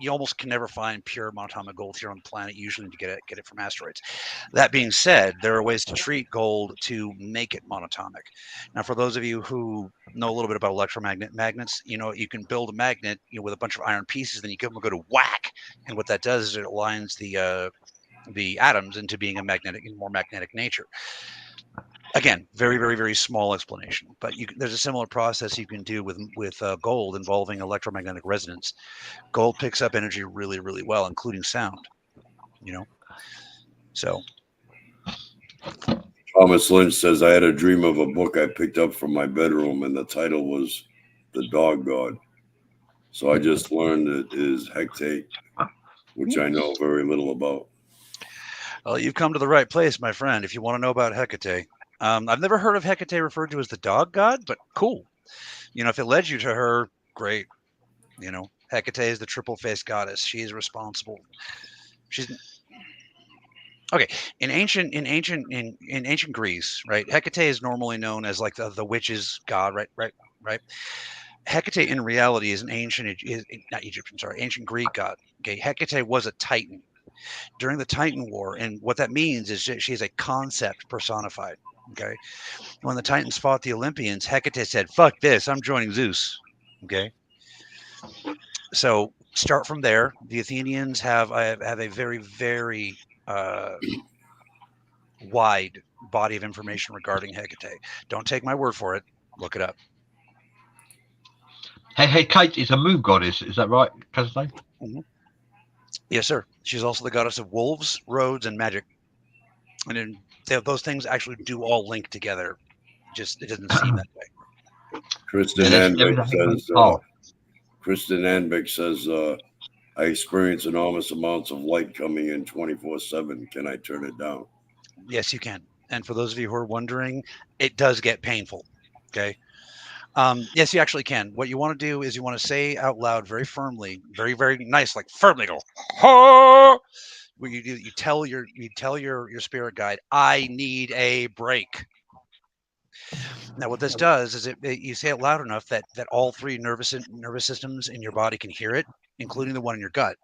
almost can never find pure monatomic gold here on the planet. Usually to get it from asteroids. That being said, there are ways to treat gold to make it monatomic. Now, for those of you who know a little bit about magnets, you can build a magnet, with a bunch of iron pieces, then you give them a good whack, and what that does is it aligns the atoms into being more magnetic nature. Again, very, very, very small explanation, but there's a similar process you can do with gold involving electromagnetic resonance. Gold picks up energy really, really well, including sound. So. Thomas Lynch says, I had a dream of a book I picked up from my bedroom, and the title was The Dog God. So I just learned it is Hecate, which I know very little about. Well, you've come to the right place, my friend, if you want to know about Hecate. I've never heard of Hecate referred to as the dog god, but cool. If it led you to her, great. Hecate is the triple-faced goddess. She is responsible. She's okay. In ancient Greece, right? Hecate is normally known as like the witch's god, right. Hecate in reality is ancient Greek god. Okay, Hecate was a titan during the Titan War, and what that means is she is a concept personified. Okay, when the Titans fought the Olympians, Hecate said, "Fuck this! I'm joining Zeus." Okay, so start from there. The Athenians have a very, very wide body of information regarding Hecate. Don't take my word for it. Look it up. Hecate is a moon goddess. Is that right, Cassidy? Mm-hmm. Yes, sir. She's also the goddess of wolves, roads, and magic. And those things actually do all link together. Just it doesn't seem that way. Kristen Anbeck says, I experience enormous amounts of light coming in 24/7. Can I turn it down? Yes, you can. And for those of you who are wondering, it does get painful. Okay. Yes, you actually can. What you want to do is you want to say out loud very firmly, very, very nice, like firmly go, "Ha!" What you do, you tell your spirit guide, I need a break. Now, what this does is you say it loud enough that all three nervous systems in your body can hear it, including the one in your gut.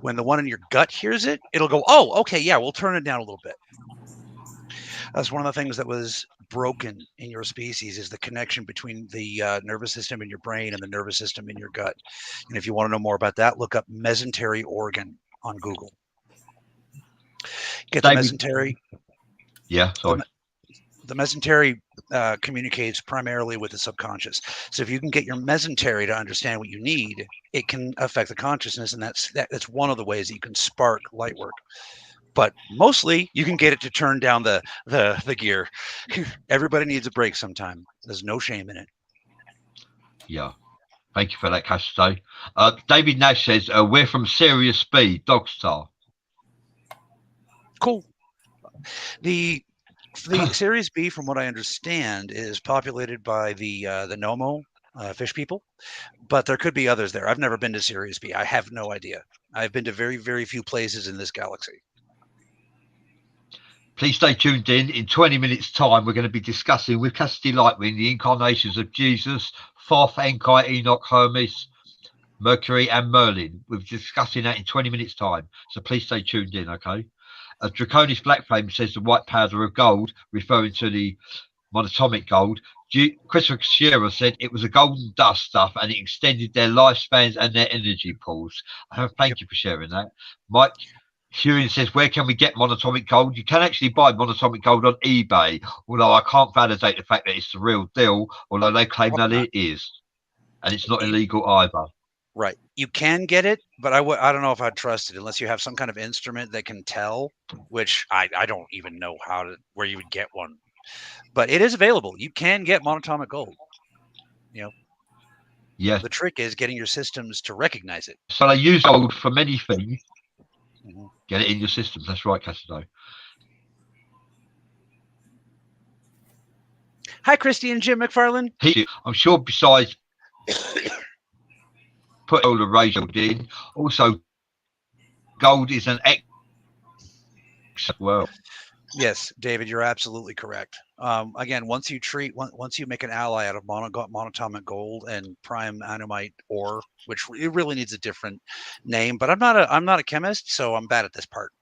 When the one in your gut hears it, it'll go, "Oh, okay, yeah, we'll turn it down a little bit." That's one of the things that was broken in your species is the connection between the nervous system in your brain and the nervous system in your gut. And if you want to know more about that, look up mesentery organ on Google. Get the mesentery. Yeah, sorry. The mesentery communicates primarily with the subconscious. So if you can get your mesentery to understand what you need, it can affect the consciousness, and that's one of the ways that you can spark light work. But mostly you can get it to turn down the gear. Everybody needs a break sometime. There's no shame in it. Yeah. Thank you for that, Cassidy. David Nash says, we're from Sirius B, Dogstar. Cool. The Sirius B, from what I understand, is populated by the Nomo fish people, but there could be others there. I've never been to Sirius B. I have no idea. I've been to very, very few places in this galaxy. Please stay tuned in. In 20 minutes' time, we're going to be discussing with Cassidy Lightwing the incarnations of Jesus, Thoth, Enkai, Enoch, Hermes, Mercury, and Merlin. We're discussing that in 20 minutes' time. So please stay tuned in, okay? Draconis Black Flame says the white powder of gold, referring to the monatomic gold. Christopher Shearer said it was a golden dust stuff and it extended their lifespans and their energy pools. Thank you for sharing that. Mike Hewin says, where can we get monatomic gold? You can actually buy monatomic gold on eBay, although I can't validate the fact that it's the real deal, although they claim that it is. And it's not illegal either. Right. You can get it, but I don't know if I'd trust it unless you have some kind of instrument that can tell, which I don't even know where you would get one. But it is available. You can get monatomic gold. Yeah. The trick is getting your systems to recognize it. So they use gold for many things. Mm-hmm. Get it in your systems. That's right, Cassidy. Hi, Christy and Jim McFarlane. I'm sure besides put all the razor in, also gold is an excellent well. Yes, David, you're absolutely correct. Again, once you make an ally out of monatomic gold and prime anomite ore, which it really needs a different name, but I'm not a chemist, so I'm bad at this part.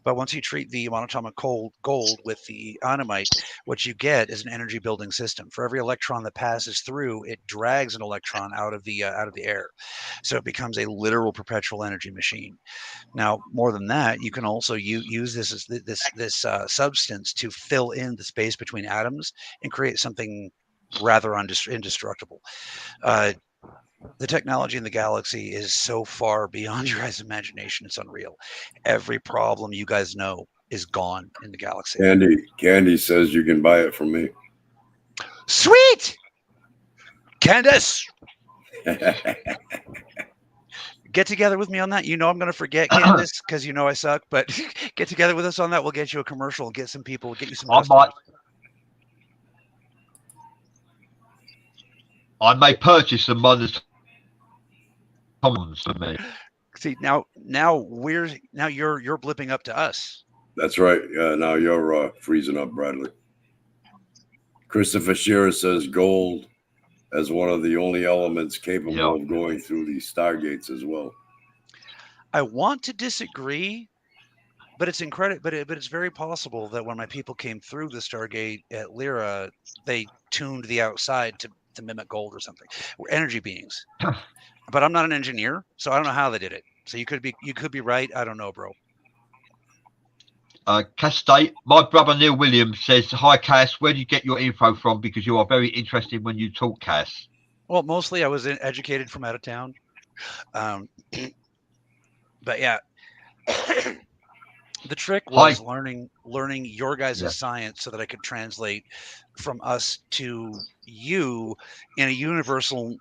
But once you treat the monatomic gold with the anomite, what you get is an energy building system. For every electron that passes through, it drags an electron out of the air, so it becomes a literal perpetual energy machine. Now, more than that, you can also use this substance to fill in the space between atoms and create something rather indestructible. The technology in the galaxy is so far beyond your guys' imagination. It's unreal. Every problem you guys know is gone in the galaxy. Candy says you can buy it from me. Sweet, Candace. Get together with me on that. You know I'm going to forget, Candace, because you know I suck. But get together with us on that. We'll get you a commercial. Get some people. Get you some. I may purchase some models for me. See, now you're blipping up to us. That's right. Now you're freezing up, Bradley. Christopher Shearer says gold as one of the only elements capable of going through the stargates as well. I want to disagree, but it's incredible. But it's very possible that when my people came through the Stargate at Lyra, they tuned the outside to mimic gold or something. We're energy beings. But I'm not an engineer, so I don't know how they did it. So you could be right. I don't know, bro. Cass State, my brother Neil Williams says, "Hi Cass, where do you get your info from? Because you are very interesting when you talk, Cass." Well, mostly I was educated from out of town. But yeah, the trick was learning your guys' science so that I could translate from us to you in a universal,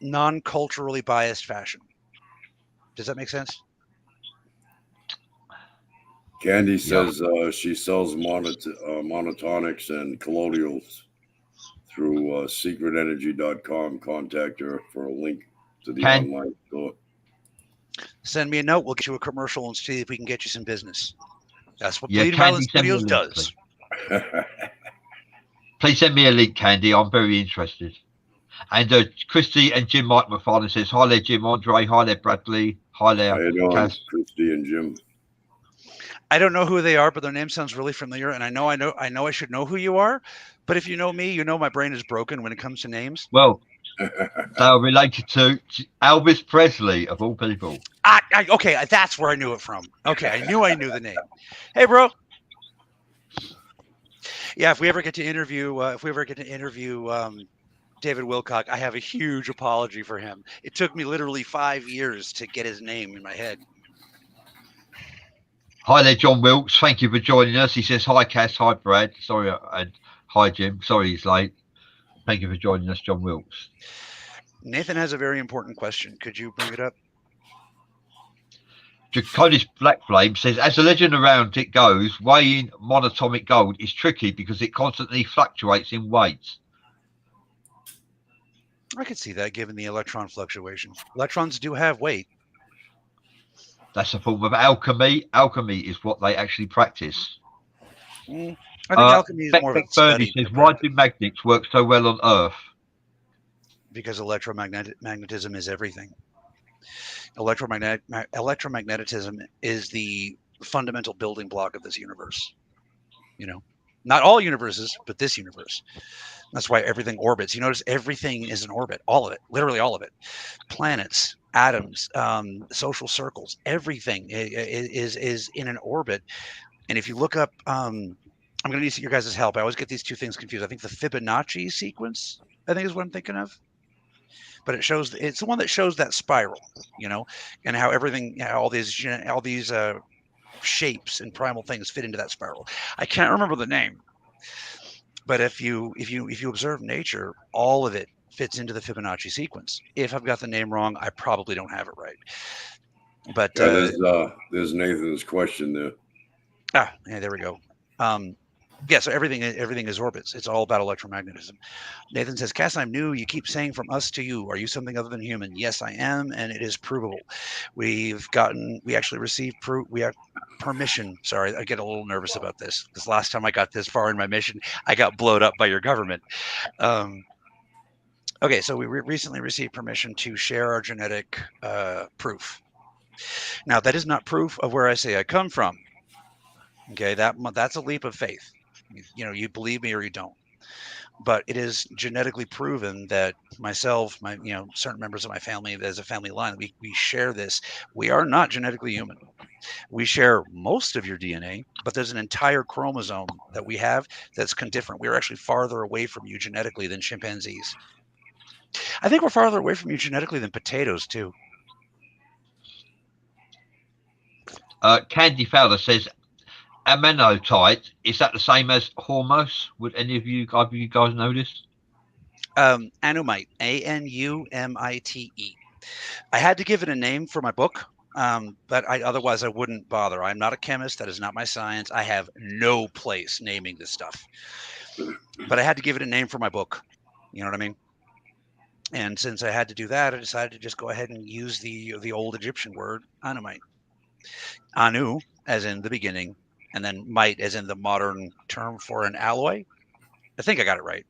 non-culturally biased fashion. Does that make sense? Candy says she sells monotonics and colloidals through secretenergy.com. Contact her for a link to the online store. Send me a note. We'll get you a commercial and see if we can get you some business. That's what Bleeding Island Studios does. Please send me a link, Candy. I'm very interested. And Christy and Jim Mike McFarlane says, "Hi there, Jim Andre. Hi there, Bradley. Hi there, how you doing, Christy and Jim?" I don't know who they are, but their name sounds really familiar, and I know I should know who you are. But if you know me, you know my brain is broken when it comes to names. Well, they are related to Elvis Presley, of all people. Okay, that's where I knew it from. Okay, I knew the name. Hey, bro. Yeah, if we ever get to interview, David Wilcock, I have a huge apology for him. It took me literally 5 years to get his name in my head. Hi there, John Wilkes. Thank you for joining us. He says, "Hi, Cass. Hi, Brad. Sorry, and hi, Jim. Sorry he's late. Thank you for joining us, John Wilkes." Nathan has a very important question. Could you bring it up? Draconis Black Flame says, "As the legend around it goes, weighing monatomic gold is tricky because it constantly fluctuates in weight." I could see that given the electron fluctuation. Electrons do have weight. That's a form of alchemy. Alchemy is what they actually practice. I think alchemy is more of a study. Says, "Why do magnets work so well on Earth?" Because electromagnetism is everything. Electromagnetism is the fundamental building block of this universe. You know, not all universes, but this universe. That's why everything orbits. You notice everything is in orbit. All of it, literally all of it. Planets, atoms, social circles, everything is in an orbit. And if you look up, I'm going to need your guys' help. I always get these two things confused. I think the Fibonacci sequence, I think is what I'm thinking of. But it's the one that shows that spiral, you know, and how everything, all these shapes and primal things fit into that spiral. I can't remember the name, but if you observe nature, all of it fits into the Fibonacci sequence. If I've got the name wrong, I probably don't have it right. But there's Nathan's question there. Yeah, there we go. Yeah, so everything is orbits. It's all about electromagnetism. Nathan says, Cass, I'm new. You keep saying from us to you. Are you something other than human? Yes, I am, and it is provable. We actually received proof. We have permission. Sorry, I get a little nervous about this because last time I got this far in my mission, I got blowed up by your government. Okay, so we recently received permission to share our genetic proof. Now, that is not proof of where I say I come from. Okay, that's a leap of faith. You believe me or you don't. But it is genetically proven that myself, certain members of my family, as a family line, we share this. We are not genetically human. We share most of your DNA, but there's an entire chromosome that we have that's different. We're actually farther away from you genetically than chimpanzees. I think we're farther away from you genetically than potatoes too. Candy Fowler says, ammonotite, is that the same as hormose? Would either of you guys know this? Anumite, Anumite. I had to give it a name for my book, but otherwise I wouldn't bother. I'm not a chemist. That is not my science. I have no place naming this stuff. But I had to give it a name for my book. You know what I mean? And since I had to do that, I decided to just go ahead and use the old Egyptian word, Anumite. Anu, as in the beginning, and then mite, as in the modern term for an alloy. I think I got it right.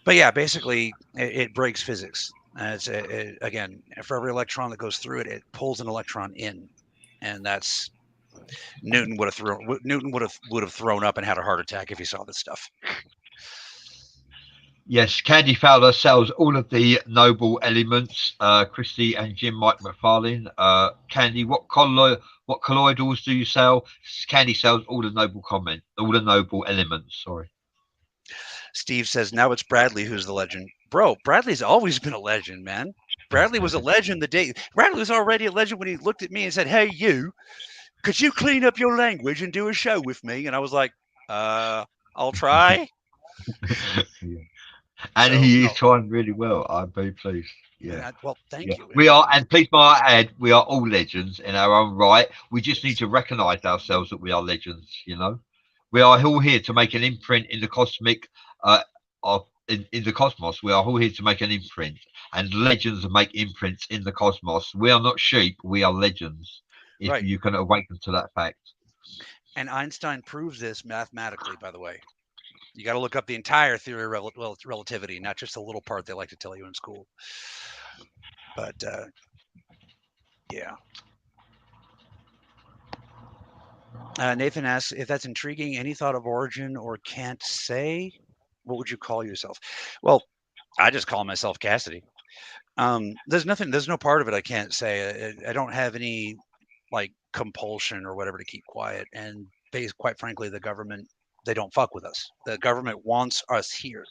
But yeah, basically, it breaks physics. Again, for every electron that goes through it, it pulls an electron in, and that's Newton would have thrown up and had a heart attack if he saw this stuff. Yes, Candy Fowler sells all of the noble elements. Christy and Jim Mike McFarlane. Candy, what colloidals do you sell? Candy sells all the noble elements. Sorry. Steve says now it's Bradley who's the legend. Bro, Bradley's always been a legend, man. Bradley was a legend the day. Bradley was already a legend when he looked at me and said, "Hey, you, could you clean up your language and do a show with me?" And I was like, I'll try. Yeah. And so, he is trying really well. I'm very pleased. Yeah. Well, thank you. We are, and please might I add, we are all legends in our own right. We just need to recognize ourselves that we are legends. We are all here to make an imprint in the cosmic, in the cosmos. We are all here to make an imprint, and legends make imprints in the cosmos. We are not sheep. We are legends. If you can awaken to that fact. And Einstein proves this mathematically, by the way. You got to look up the entire theory of relativity, not just the little part they like to tell you in school. But yeah. Nathan asks if that's intriguing. Any thought of origin or can't say? What would you call yourself? Well, I just call myself Cassidy. There's no part of it I can't say. I don't have any compulsion or whatever to keep quiet. And quite frankly, the government, they don't fuck with us. The government wants us here.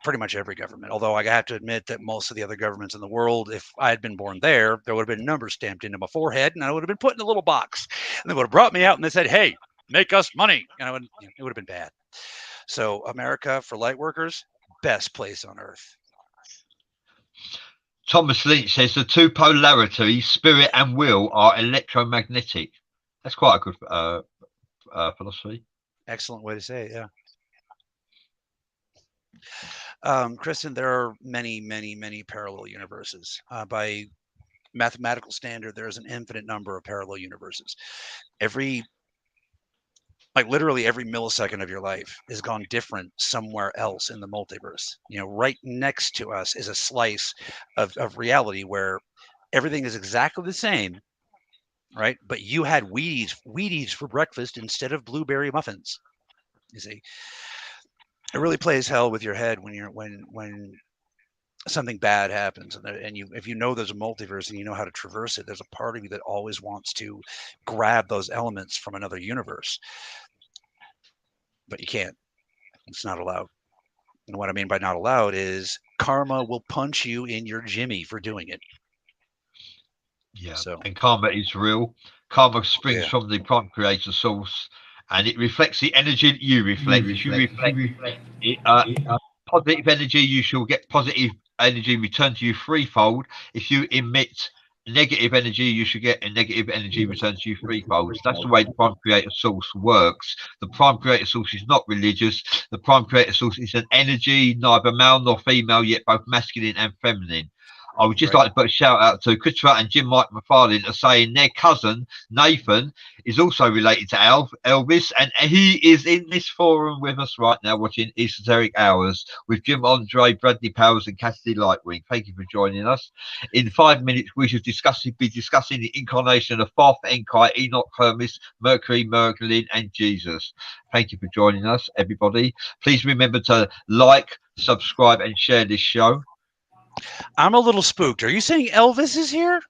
Pretty much every government. Although I have to admit that most of the other governments in the world, if I had been born there would have been numbers stamped into my forehead, and I would have been put in a little box. And they would have brought me out and they said, "Hey, make us money." And it would have been bad. So America for light workers, best place on earth. Thomas Lynch says the two polarities, spirit and will, are electromagnetic. That's quite a good philosophy. Excellent way to say it, yeah. Kristen, there are many, many, many parallel universes. By mathematical standard, there's an infinite number of parallel universes. Literally every millisecond of your life is gone different somewhere else in the multiverse. Right next to us is a slice of reality where everything is exactly the same, right? But you had Wheaties for breakfast instead of blueberry muffins. You see, it really plays hell with your head when something bad happens, and if you know there's a multiverse and you know how to traverse it, there's a part of you that always wants to grab those elements from another universe, but you can't. It's not allowed. And what I mean by not allowed is karma will punch you in your jimmy for doing it. Yeah. So, and karma is real. Karma springs from the prime creator source, and it reflects the energy that you reflect. If you reflect positive energy, you shall get positive energy returned to you threefold. If you emit negative energy you should get, and negative energy returns to you threefold. That's the way the Prime Creator Source works. The Prime Creator Source is not religious. The Prime Creator Source is an energy, neither male nor female, yet both masculine and feminine. I would just like to put a shout out to Christopher and Jim Mike McFarlane are saying their cousin Nathan is also related to Elvis, and he is in this forum with us right now watching Esoteric Hours with Jim Andre, Bradley Powers, and Cassidy Lightwing. Thank you for joining us. In 5 minutes, we should be discussing the incarnation of Thoth, Enkai, Enoch, Hermes, Mercury, Merlin, and Jesus. Thank you for joining us, everybody. Please remember to like, subscribe, and share this show. I'm a little spooked. Are you saying Elvis is here?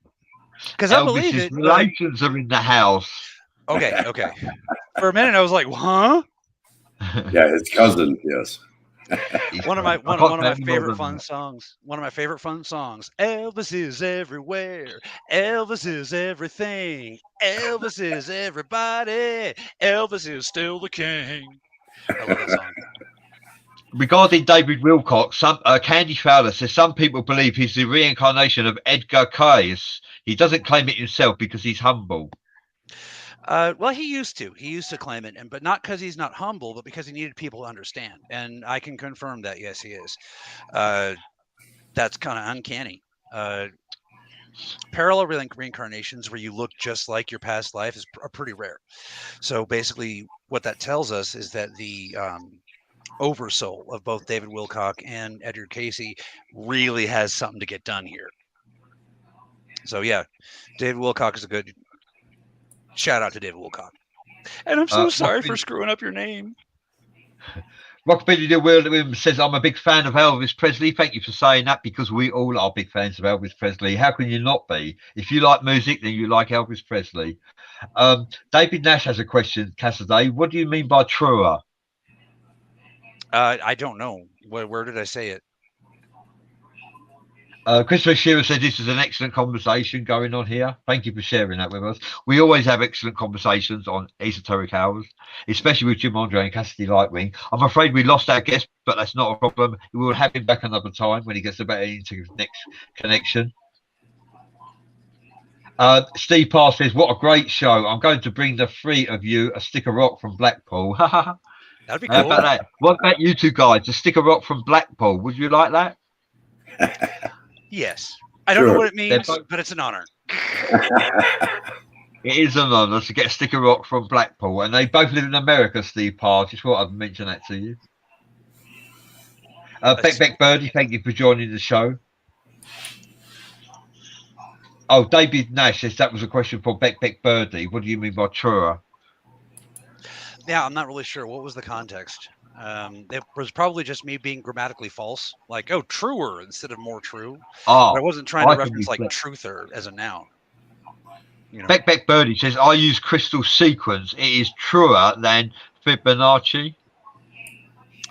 Because I believe it. Relations are in the house. Okay. For a minute, I was like, huh? Yeah, his cousin. Yes. One of my favorite fun songs. One of my favorite fun songs. Elvis is everywhere. Elvis is everything. Elvis is everybody. Elvis is still the king. I love that song. Regarding David Wilcock, Candy Fowler says some people believe he's the reincarnation of Edgar Cayce. He doesn't claim it himself because he's humble. Well, he used to claim it, but not because he's not humble, but because he needed people to understand. And I can confirm that, yes, he is. That's kind of uncanny. Parallel reincarnations where you look just like your past life are pretty rare. So basically what that tells us is that the oversoul of both David Wilcock and Edgar Cayce really has something to get done here. So yeah, David Wilcock is a good shout out to David Wilcock. And I'm so sorry for screwing up your name. Rockabilly the Williams says, I'm a big fan of Elvis Presley. Thank you for saying that, because we all are big fans of Elvis Presley. How can you not be? If you like music, then you like Elvis Presley. David Nash has a question, Cassidy. What do you mean by truer? I don't know. Where did I say it? Christopher Shearer said this is an excellent conversation going on here. Thank you for sharing that with us. We always have excellent conversations on Esoteric Hours, especially with Jim Andre and Cassidy Lightwing. I'm afraid we lost our guest, but that's not a problem. We will have him back another time when he gets a better internet connection. Steve Parr says, what a great show. I'm going to bring the three of you a stick of rock from Blackpool. That'd be cool. How about that? What about you two guys? A stick of rock from Blackpool. Would you like that? Yes. I don't know what it means, but it's an honor. It is an honor to get a stick of rock from Blackpool. And they both live in America, Steve Parr. Just thought I'd mention that to you. Beck Birdie, thank you for joining the show. Oh, David Nash says that was a question for Beck Birdie. What do you mean by truer? Yeah, I'm not really sure. What was the context? It was probably just me being grammatically false, like, oh, truer instead of more true. Oh, but I wasn't trying to reference like truther as a noun. You know? Beck Birdie says, I use crystal sequence. It is truer than Fibonacci.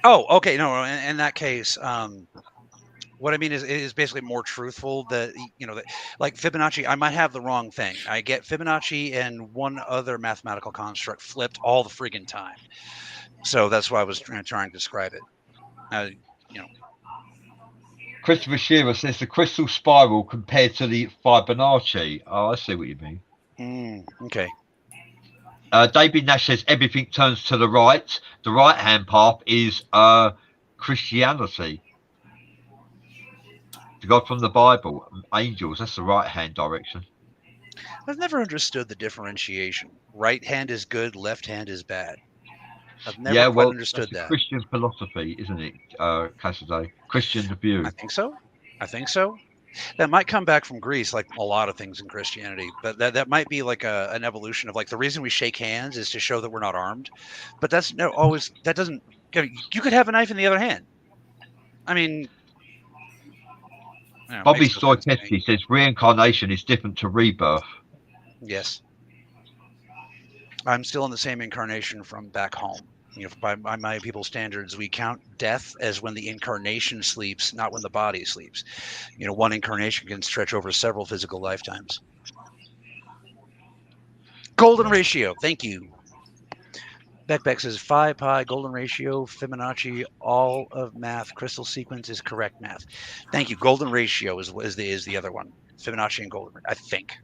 Oh, okay. No, in that case, what I mean is basically more truthful. That, you know, that, like Fibonacci, I might have the wrong thing. I get Fibonacci and one other mathematical construct flipped all the friggin' time. So that's why I was trying to describe it. You know, Christopher Shearer says the crystal spiral compared to the Fibonacci. Oh, I see what you mean. Okay. David Nash says everything turns to the right. The right-hand path is Christianity. The God from the Bible, angels. That's the right-hand direction. I've never understood the differentiation. Right hand is good, left hand is bad. I've never quite understood that. Christian philosophy, isn't it, Cassidy? Christian view. I think so. That might come back from Greece, like a lot of things in Christianity. But that might be like an evolution of, like, the reason we shake hands is to show that we're not armed. But that's that doesn't. You could have a knife in the other hand. I mean, Bobby Stoytetsky says reincarnation is different to rebirth. Yes. I'm still in the same incarnation from back home. You know, by my people's standards, we count death as when the incarnation sleeps, not when the body sleeps. You know, one incarnation can stretch over several physical lifetimes. Golden ratio. Thank you. Beck says 5 pi, golden ratio, Fibonacci, all of math, crystal sequence is correct math. Thank you. Golden ratio is the other one. Fibonacci and golden, I think.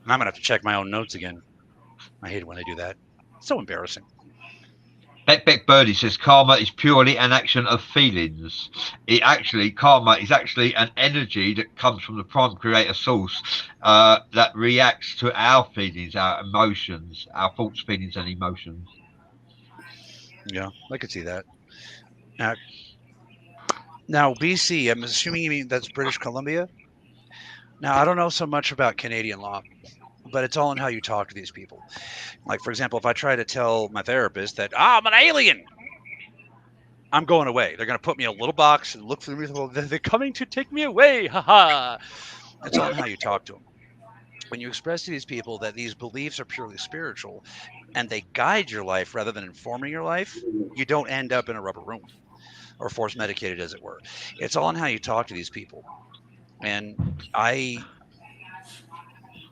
And I'm gonna have to check my own notes again. I hate it when they do that. It's so embarrassing. Beck Birdie says karma is purely an action of feelings. Karma is actually an energy that comes from the prime creator source that reacts to our feelings, our emotions, our thoughts, feelings, and emotions. Yeah, I could see that. Now, BC, I'm assuming you mean that's British Columbia. Now, I don't know so much about Canadian law, but it's all in how you talk to these people. Like, for example, if I try to tell my therapist that I'm an alien, I'm going away. They're going to put me in a little box and look through me. Well, they're coming to take me away. Ha ha. It's all in how you talk to them. When you express to these people that these beliefs are purely spiritual and they guide your life rather than informing your life, you don't end up in a rubber room or force medicated, as it were. It's all in how you talk to these people. And I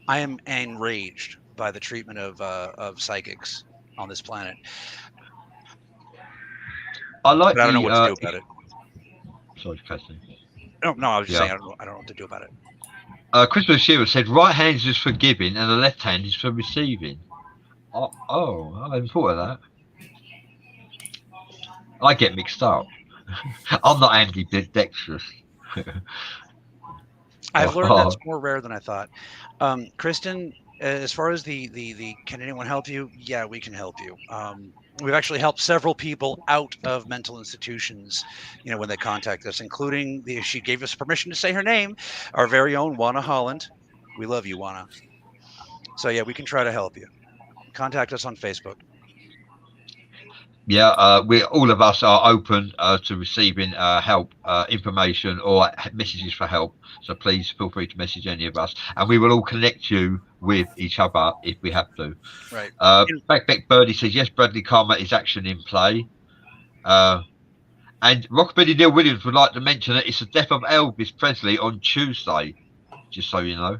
am enraged by the treatment of psychics on this planet. I like. But I don't know what to do about it. Sorry, Catherine. No, I was just saying I don't know what to do about it. Christopher Shearer said, "Right hand is for giving, and the left hand is for receiving." I hadn't thought of that. I get mixed up. I'm not ambidextrous. I've learned that's more rare than I thought. Kristen, as far as the can anyone help you? Yeah, we can help you. We've actually helped several people out of mental institutions, when they contact us, including she gave us permission to say her name, our very own Juana Holland. We love you, Juana. So yeah, we can try to help you. Contact us on Facebook. Yeah, all of us are open to receiving help, information, or messages for help. So please feel free to message any of us, and we will all connect you with each other if we have to. Right. Beck Birdie says yes. Bradley Karma is action in play. And Rockabilly Neil Williams would like to mention that it's the death of Elvis Presley on Tuesday. Just so you know.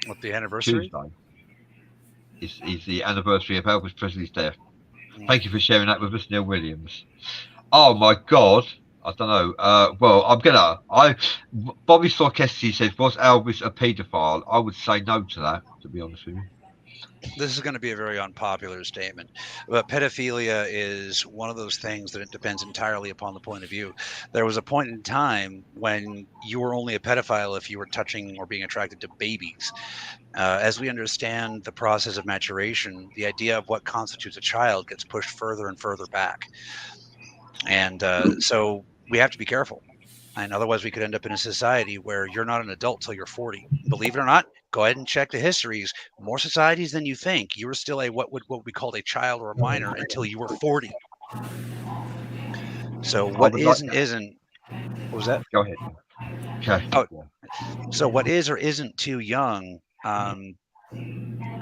What, the anniversary? Tuesday is the anniversary of Elvis Presley's death. Thank you for sharing that with us, Neil Williams. Oh my God, I don't know. Bobby Sorkesti says, "Was Elvis a paedophile?" I would say no to that, to be honest with you. This is going to be a very unpopular statement, but pedophilia is one of those things that it depends entirely upon the point of view. There was a point in time when you were only a pedophile if you were touching or being attracted to babies. As we understand the process of maturation, the idea of what constitutes a child gets pushed further and further back. And so we have to be careful. And otherwise we could end up in a society where you're not an adult till you're 40. Believe it or not, go ahead and check the histories. More societies than you think, you were still what we called a child or a minor until you were 40. So what is and isn't, what was that? Go ahead. Okay. Oh, so what is or isn't too young, I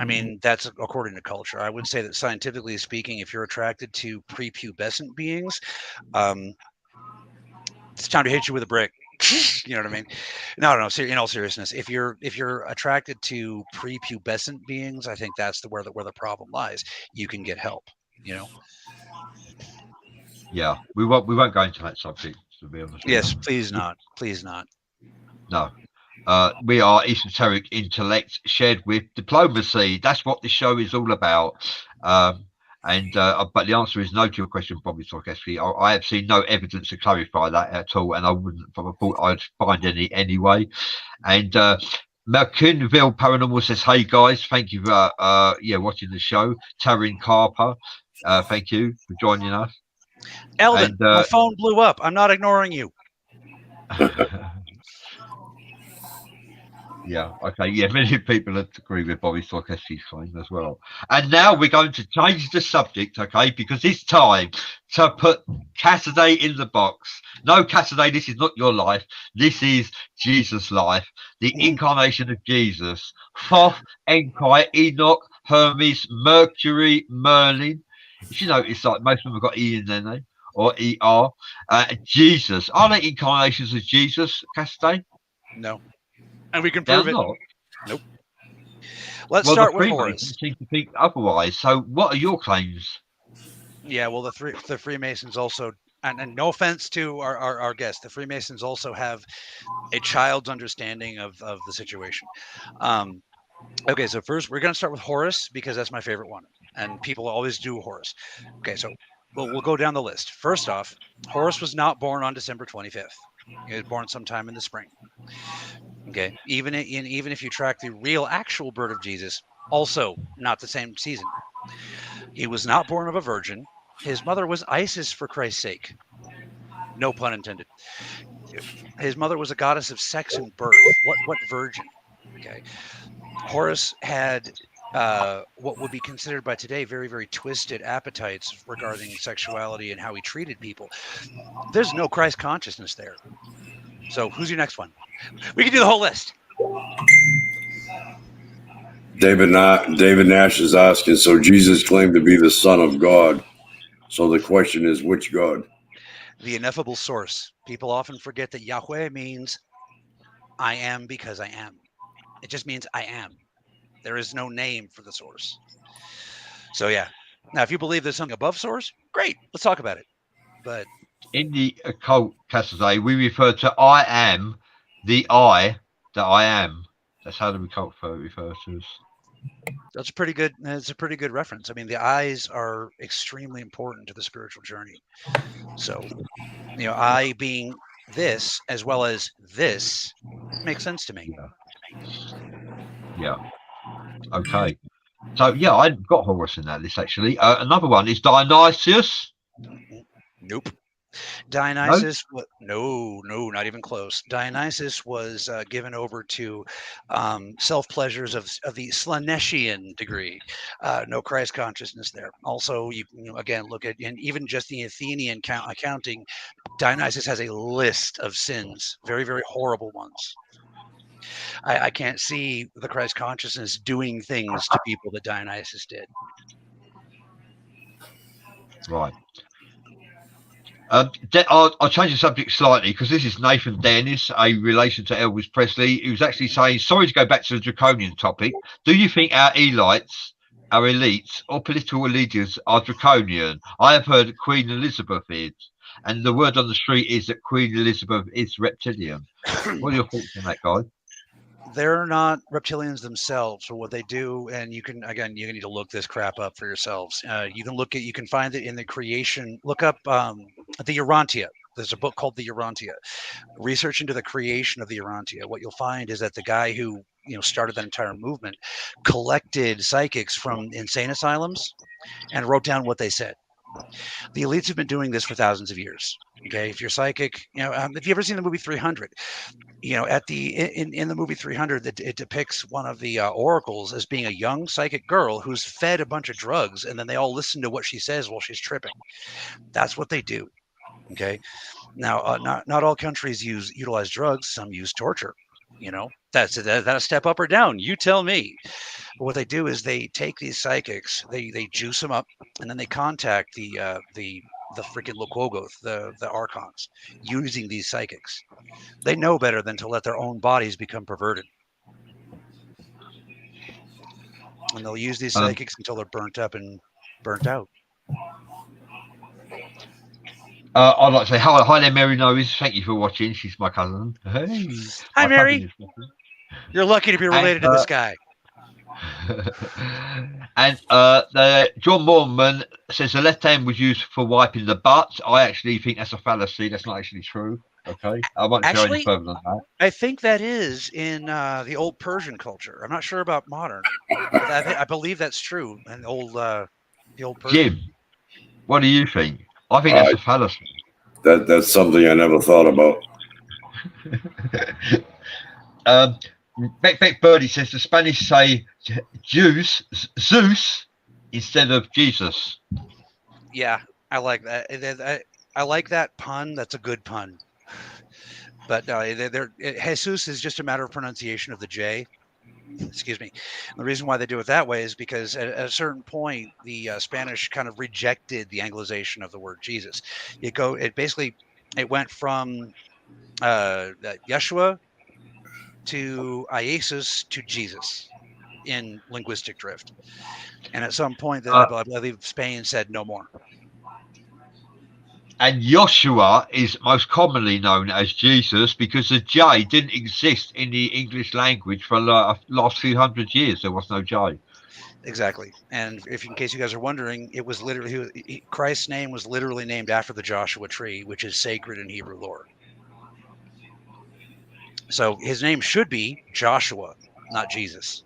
mean, that's according to culture. I would say that scientifically speaking, if you're attracted to prepubescent beings, it's time to hit you with a brick. You know what I mean? No. In all seriousness, if you're attracted to prepubescent beings, I think that's where the problem lies. You can get help. Yeah, we won't go into that subject, to be honest. Yes, please not. Please not. No. We are esoteric intellect shared with diplomacy. That's what this show is all about. But the answer is no to your question, Bobby Sorkowski. I have seen no evidence to clarify that at all, and I wouldn't have thought I'd find any anyway. And Merkinville Paranormal says, "Hey guys, thank you for watching the show." Taryn Carper, thank you for joining us. Eldon, my phone blew up. I'm not ignoring you. Yeah, okay, yeah, many people agree with Bobby Sorkowski's claim as well. And now we're going to change the subject, okay, because it's time to put Cassidy in the box. No, Cassidy, this is not your life. This is Jesus' life, the incarnation of Jesus. Thoth, Enkai, Enoch, Hermes, Mercury, Merlin. If you notice, like most of them have got E in their name, or ER. Jesus. Are they incarnations of Jesus, Cassidy? No. And we can prove it. Not. Nope. Let's Well, start the with Freemasons Horus. seem to think otherwise. So, what are your claims? Yeah, well, the Freemasons also, and no offense to our guests, the Freemasons also have a child's understanding of the situation. Okay, so first we're going to start with Horus because that's my favorite one, and people always do Horus. Okay, so we'll go down the list. First off, Horus was not born on December 25th. He was born sometime in the spring. Okay, even if you track the real actual birth of Jesus, also not the same season. He was not born of a virgin. His mother was Isis, for Christ's sake. No pun intended. His mother was a goddess of sex and birth. What virgin? Okay. Horus had what would be considered by today very, very twisted appetites regarding sexuality and how he treated people. There's no Christ consciousness there. So who's your next one? We can do the whole list. David Nash is asking, so Jesus claimed to be the Son of God. So the question is, which God? The ineffable source. People often forget that Yahweh means I am because I am. It just means I am. There is no name for the source. So yeah. Now, if you believe there's something above source, great. Let's talk about it. But In the occult, Cassidy, we refer to I am the I that I am. That's how the occult refers to us. that's a pretty good. That's a pretty good reference. I mean, the eyes are extremely important to the spiritual journey. So, I being this as well as this makes sense to me. Yeah. Okay. So yeah, I've got Horus in that list actually. Another one is Dionysius. Nope. Dionysus, no, not even close. Dionysus was given over to self pleasures of the Slaneshian degree. No Christ consciousness there. Also, you again look at, and even just the Athenian accounting, Dionysus has a list of sins, very, very horrible ones. I can't see the Christ consciousness doing things to people that Dionysus did. Right. I'll change the subject slightly because this is Nathan Dennis, a relation to Elvis Presley, who's actually saying, sorry to go back to the draconian topic. Do you think our elites, or political leaders are draconian? I have heard Queen Elizabeth is, and the word on the street is that Queen Elizabeth is reptilian. What are your thoughts on that, guys? They're not reptilians themselves for what they do, and you need to look this crap up for yourselves. You can find it in the creation. Look up the Urantia. There's a book called the Urantia. Research into the creation of the Urantia. What you'll find is that the guy who started that entire movement collected psychics from insane asylums and wrote down what they said. The elites have been doing this for thousands of years. Okay, if you're psychic, if you ever seen the movie 300, at in the movie 300, it depicts one of the oracles as being a young psychic girl who's fed a bunch of drugs, and then they all listen to what she says while she's tripping. That's what they do. Okay, now not all countries utilize drugs. Some use torture. That's that a step up or down? You tell me. But what they do is they take these psychics, they juice them up, and then they contact the freaking Lokogoth, the archons, using these psychics. They know better than to let their own bodies become perverted. And they'll use these psychics until they're burnt up and burnt out. I'd like to say hi there, Mary Noes. Thank you for watching. She's my cousin. Hey. Hi, Mary. You're lucky to be related to this guy. And John Mormon says the left hand was used for wiping the butt. I actually think that's a fallacy. That's not actually true. Okay, I won't go any further than that. I think that is in the old Persian culture. I'm not sure about modern, but I believe that's true. And the old Persian. Jim, what do you think? I think that's a fallacy. That's something I never thought about. Beck Birdie says the Spanish say Zeus instead of Jesus. Yeah, I like that. I like that pun. That's a good pun. But Jesus is just a matter of pronunciation of the J. Excuse me. And the reason why they do it that way is because at a certain point, the Spanish kind of rejected the Anglicization of the word Jesus. It went from Yeshua to Jesus to Jesus. in linguistic drift. And at some point, I believe Spain said no more. And Joshua is most commonly known as Jesus because the J didn't exist in the English language for the last few hundred years. There was no J. Exactly. And if in case you guys are wondering, it was literally Christ's name was literally named after the Joshua tree, which is sacred in Hebrew lore. So his name should be Joshua, not Jesus.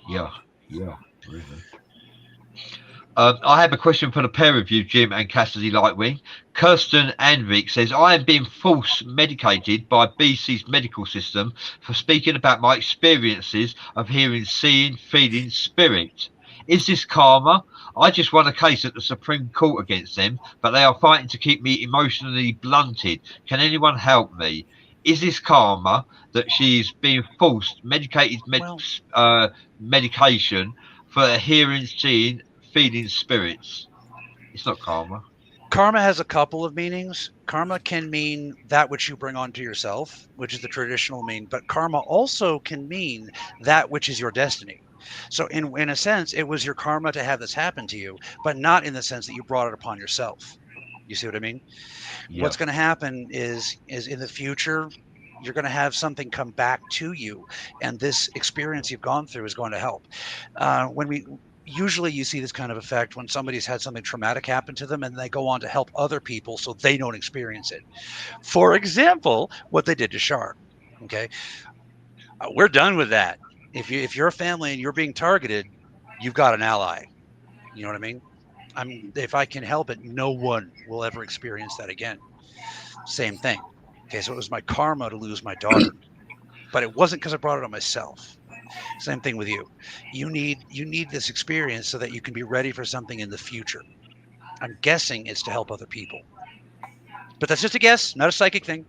Yeah, really. I have a question for the pair of you, Jim and Cassidy Lightwing. Kirsten Anvik says, I am being force medicated by BC's medical system for speaking about my experiences of hearing, seeing, feeling spirit. Is this karma? I just won a case at the Supreme Court against them, but they are fighting to keep me emotionally blunted. Can anyone help me? Is this karma that she's being forced medicated medication for hearing, seeing, feeding spirits? It's not karma. Karma has a couple of meanings. Karma can mean that which you bring onto yourself, which is the traditional mean, but karma also can mean that which is your destiny. So in a sense, it was your karma to have this happen to you, but not in the sense that you brought it upon yourself. You see what I mean? Yeah. What's going to happen is in the future, you're going to have something come back to you, and this experience you've gone through is going to help. Usually you see this kind of effect when somebody's had something traumatic happen to them and they go on to help other people so they don't experience it. For example, what they did to Shar. Okay. We're done with that. If you're a family and you're being targeted, you've got an ally. You know what I mean? If I can help it, no one will ever experience that again. Same thing. Okay. So it was my karma to lose my daughter, but it wasn't because I brought it on myself. Same thing with you. You need this experience so that you can be ready for something in the future. I'm guessing it's to help other people, but that's just a guess, not a psychic thing.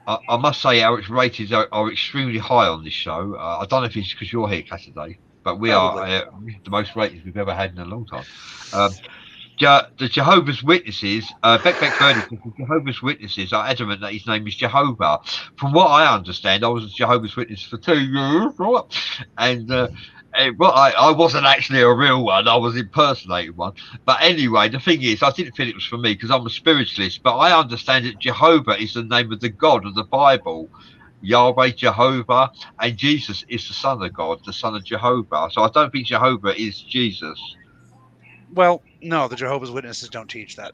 I must say our ratings are extremely high on this show. I don't know if it's because you're here, Cassidy, but we Probably. are the most ratings we've ever had in a long time. The Jehovah's Witnesses, Beck Birdie, the Jehovah's Witnesses are adamant that his name is Jehovah. From what I understand, I was a Jehovah's Witness for 2 years, right? And I wasn't actually a real one. I was impersonating one. But anyway, the thing is, I didn't feel it was for me because I'm a spiritualist. But I understand that Jehovah is the name of the God of the Bible. Yahweh, Jehovah, and Jesus is the Son of God, the Son of Jehovah. So I don't think Jehovah is Jesus. Well, no, the Jehovah's Witnesses don't teach that.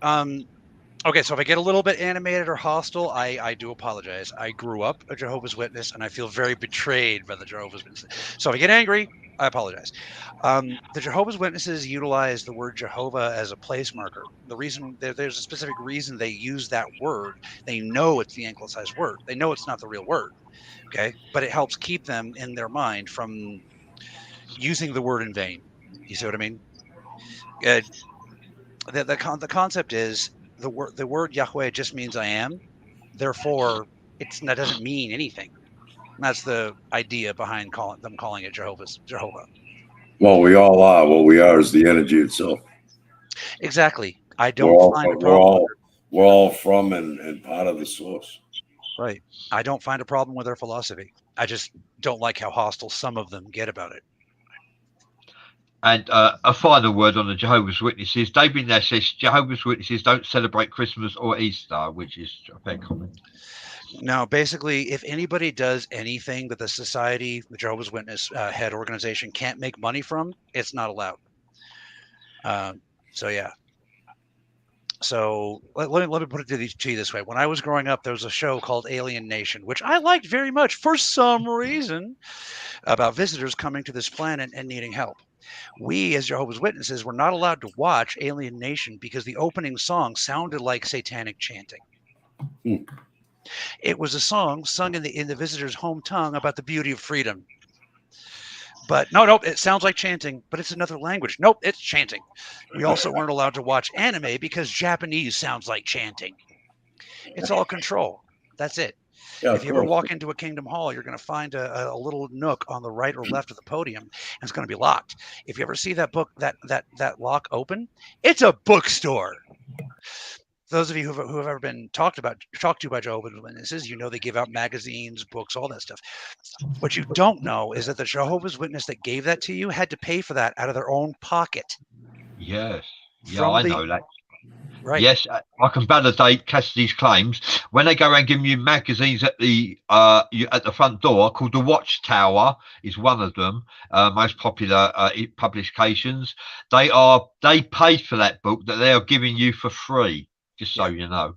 Okay, so if I get a little bit animated or hostile, I do apologize. I grew up a Jehovah's Witness, and I feel very betrayed by the Jehovah's Witnesses. So if I get angry, I apologize. The Jehovah's Witnesses utilize the word Jehovah as a place marker. The reason there's a specific reason they use that word. They know it's the anglicized word. They know it's not the real word. Okay, but it helps keep them in their mind from using the word in vain. You see what I mean? The concept is the word Yahweh just means I am. Therefore, that doesn't mean anything. That's the idea behind calling it Jehovah. Well, we all are. What we are is the energy itself. Exactly. I don't find a problem. We're all from and part of the source. Right. I don't find a problem with their philosophy. I just don't like how hostile some of them get about it. And a final word on the Jehovah's Witnesses. David Nash says Jehovah's Witnesses don't celebrate Christmas or Easter, which is a fair comment. No, basically, if anybody does anything that the Jehovah's Witness head organization can't make money from, it's not allowed. So yeah. So let me put it to you this way. When I was growing up, there was a show called Alien Nation, which I liked very much for some reason, about visitors coming to this planet and needing help. We, as Jehovah's Witnesses, were not allowed to watch Alien Nation because the opening song sounded like satanic chanting. It was a song sung in the visitor's home tongue about the beauty of freedom. But nope, it sounds like chanting, but it's another language. Nope, it's chanting. We also weren't allowed to watch anime because Japanese sounds like chanting. It's all control. That's it. Yeah, if you ever walk into a Kingdom Hall, you're going to find a little nook on the right or left of the podium, and it's going to be locked. If you ever see that lock open, it's a bookstore. those of you who have ever been talked to by Jehovah's Witnesses, they give out magazines, books, all that stuff. What you don't know is that the Jehovah's Witness that gave that to you had to pay for that out of their own pocket. Yes. Yeah, I know that. Right. Yes, I can validate Cassidy's claims. When they go around giving you magazines at the front door, called the Watchtower is one of them, most popular publications. They paid for that book that they are giving you for free, just so you know.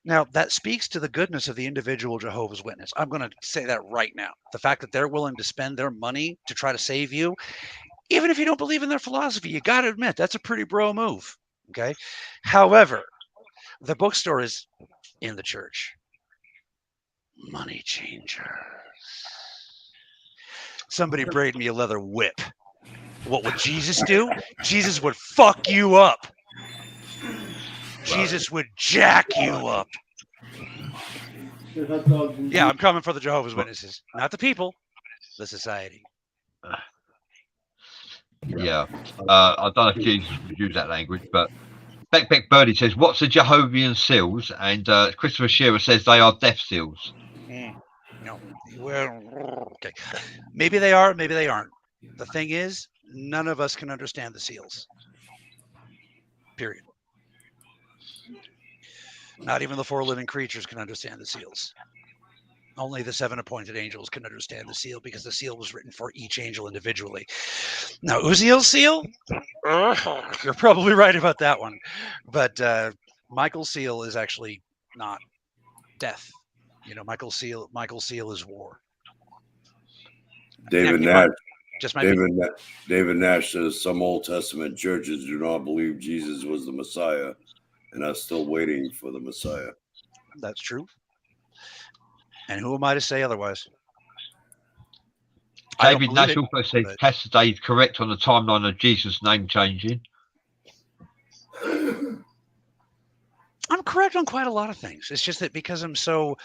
Now, that speaks to the goodness of the individual Jehovah's Witness. I'm going to say that right now. The fact that they're willing to spend their money to try to save you, even if you don't believe in their philosophy, you got to admit that's a pretty bro move. Okay. However, the bookstore is in the church. Money changers. Somebody braid me a leather whip. What would Jesus do? Jesus would fuck you up. Jesus would jack you up. Yeah, I'm coming for the Jehovah's Witnesses. Not the people, the society. Yeah. I don't know if Jesus would use that language, but Beck Birdie says, what's a Jehovah's seals? And Christopher Shearer says they are death seals. No. Well, okay. Maybe they are, maybe they aren't. The thing is, none of us can understand the seals. Period. Not even the 4 living creatures can understand the seals. Only the 7 appointed angels can understand the seal, because the seal was written for each angel individually. Now, Uziel's seal? You're probably right about that one. But Michael's seal is actually not death. Michael's seal is war. David Nash says some Old Testament churches do not believe Jesus was the Messiah and are still waiting for the Messiah. That's true. And who am I to say otherwise? David Nash also says Cassidy is correct on the timeline of Jesus' name changing. I'm correct on quite a lot of things. It's just that because I'm so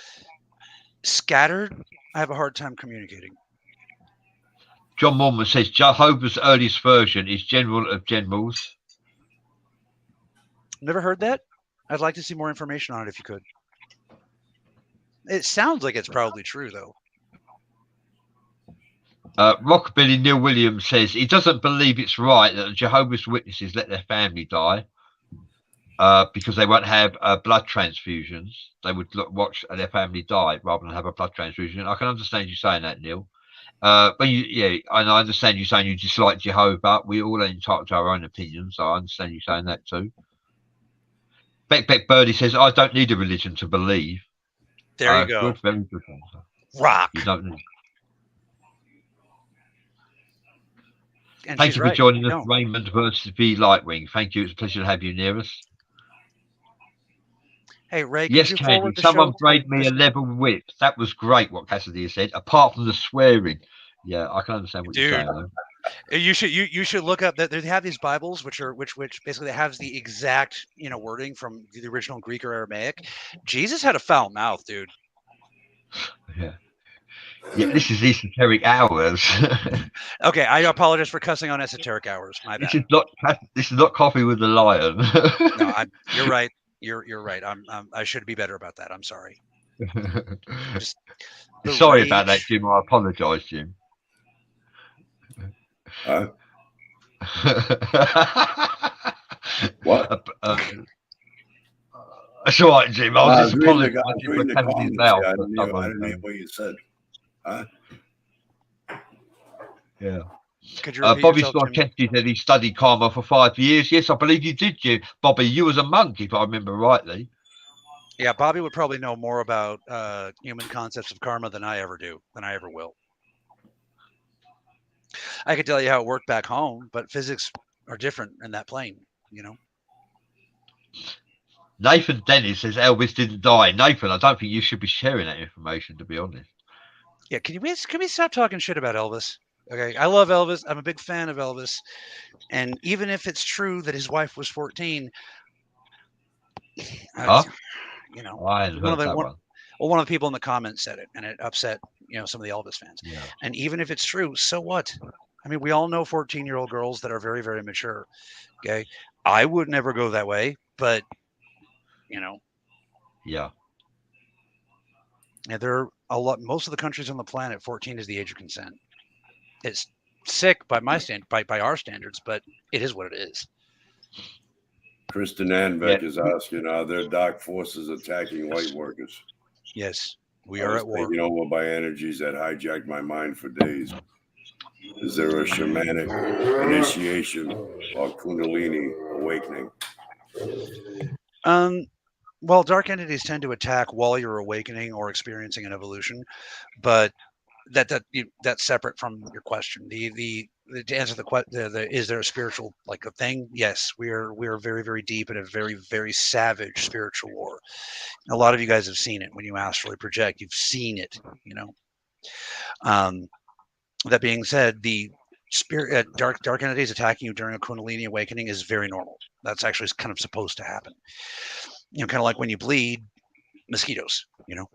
scattered, I have a hard time communicating. John Mormon says Jehovah's earliest version is General of Generals. Never heard that. I'd like to see more information on it if you could. It sounds like it's probably true, though. Rockabilly Neil Williams says he doesn't believe it's right that the Jehovah's Witnesses let their family die because they won't have blood transfusions. They would watch their family die rather than have a blood transfusion. I can understand you saying that, Neil. But and I understand you saying you dislike Jehovah. We all are entitled to our own opinions, so I understand you saying that too. Beck Birdie says, I don't need a religion to believe. There you go. Good, very good answer. Rock. You don't need. And thank you for joining us, Raymond versus V Lightwing. Thank you. It's a pleasure to have you near us. Hey, Ray. Yes, Candy. Someone braided me a leather whip. That was great. What Cassidy has said, apart from the swearing. Yeah, I can understand what you're saying. Though. You should look up that they have these Bibles which basically has the exact wording from the original Greek or Aramaic. Jesus had a foul mouth, dude. Yeah. Yeah, this is Esoteric Hours. Okay, I apologize for cussing on Esoteric Hours. My bad. This is not Coffee with the Lion. No, you're right. You're right. I should be better about that. I'm sorry. Sorry about that, Jim. I apologize, Jim. What? That's all right, Jim. I was just apologizing for Cassidy's mouth. I didn't hear what you said. Yeah. Bobby Storchensky said he studied karma for 5 years. Yes, I believe you did, Jim. Bobby, you was a monk, if I remember rightly. Yeah, Bobby would probably know more about human concepts of karma than I ever will. I could tell you how it worked back home, but physics are different in that plane, Nathan Dennis says Elvis didn't die. Nathan, I don't think you should be sharing that information, to be honest. Yeah, can we stop talking shit about Elvis? Okay, I love Elvis. I'm a big fan of Elvis, and even if it's true that his wife was 14, I hadn't heard that one. Well, one of the people in the comments said it, and it upset some of the Elvis fans. Yeah. And even if it's true, so what? I mean, we all know 14-year-old girls that are very, very mature. Okay, I would never go that way, but You know. Yeah. And there are a lot. Most of the countries on the planet, 14 is the age of consent. It's sick by by our standards, but it is what it is. Kristen Anbeck is asking, are there dark forces attacking white workers? Yes, we are at war. Taken over by energies that hijacked my mind for days. Is there a shamanic initiation or Kundalini awakening? Well, dark entities tend to attack while you're awakening or experiencing an evolution, but that's separate from your question. To answer the question, is there a spiritual like a thing? Yes, we are very, very deep in a very, very savage spiritual war. A lot of you guys have seen it when you astrally project. You've seen it, you know. That being said, the spirit dark entities attacking you during a Kundalini awakening is very normal. That's actually kind of supposed to happen. You know, kind of like when you bleed, mosquitoes. You know.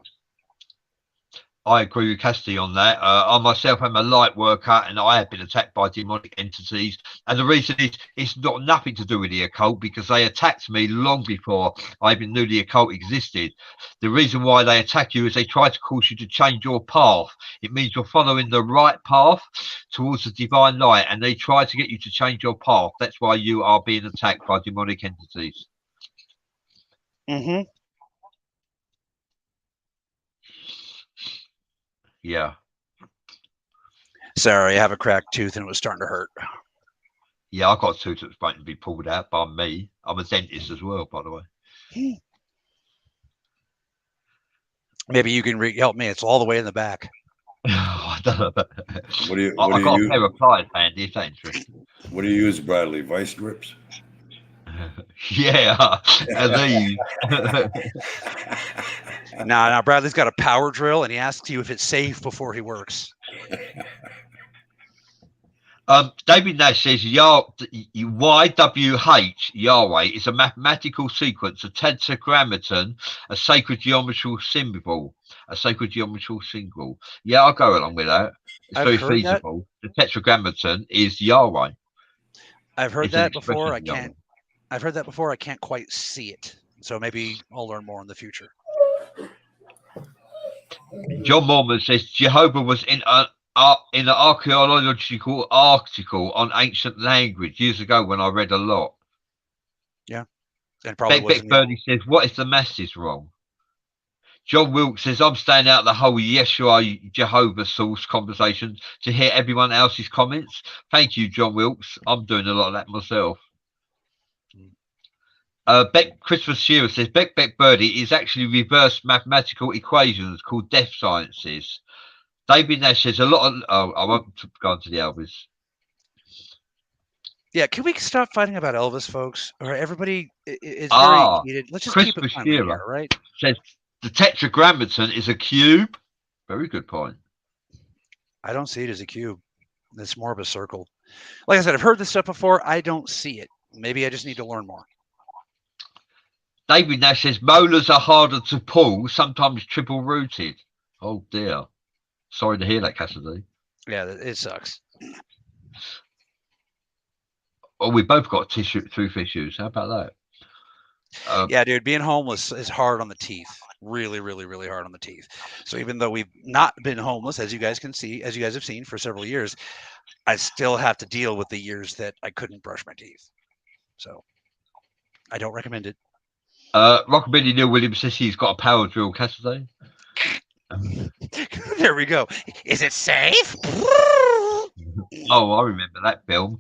I agree with Cassidy on that. I myself am a light worker, and I have been attacked by demonic entities. And the reason is it's got nothing to do with the occult, because they attacked me long before I even knew the occult existed. The reason why they attack you is they try to cause you to change your path. It means you're following the right path towards the divine light, and they try to get you to change your path. That's why you are being attacked by demonic entities. Mm-hmm. Yeah. Sorry, I have a cracked tooth and it was starting to hurt. Yeah, I got a tooth that's waiting to be pulled out by me. I'm a dentist as well, by the way. Maybe you can help me. It's all the way in the back. I don't know. What do you I got use? a pair of pliers handy, if that's interesting. What do you use, Bradley? Vice grips? Yeah, and these. Now Bradley's got a power drill, and he asks you if it's safe before he works. David Nash says YWH, Yahweh, is a mathematical sequence, a tetragrammaton, a sacred geometrical symbol. A sacred geometrical symbol. Yeah, I'll go along with that. It's very feasible. That. The tetragrammaton is Yahweh. I've heard that before. I've heard that before. I can't quite see it. So maybe I'll learn more in the future. John Mormon says Jehovah was in an archaeological article on ancient language years ago when I read a lot. Yeah. And probably Beck Birdie says, what is the masses wrong? John Wilkes says, I'm staying out of the whole Yeshua Jehovah source conversation to hear everyone else's comments. Thank you, John Wilkes. I'm doing a lot of that myself. Christopher Shearer says, Beck Birdie is actually reverse mathematical equations called death sciences. David Nash says a lot of... I won't go on to the Elvis. Yeah, can we stop fighting about Elvis, folks? Or everybody is very heated. Let's just keep it friendly here, right? Says the tetragrammaton is a cube. Very good point. I don't see it as a cube. It's more of a circle. Like I said, I've heard this stuff before. I don't see it. Maybe I just need to learn more. David Nash says molars are harder to pull, sometimes triple rooted. Oh dear. Sorry to hear that, Cassidy. Yeah, it sucks. Well, we both got tooth issues. How about that? Yeah, dude, being homeless is hard on the teeth. Really, really, really hard on the teeth. So even though we've not been homeless, as you guys can see, as you guys have seen for several years, I still have to deal with the years that I couldn't brush my teeth. So I don't recommend it. Rockabilly Neil Williams says he's got a power drill, Cassidy. There we go. Is it safe? Oh, I remember that film.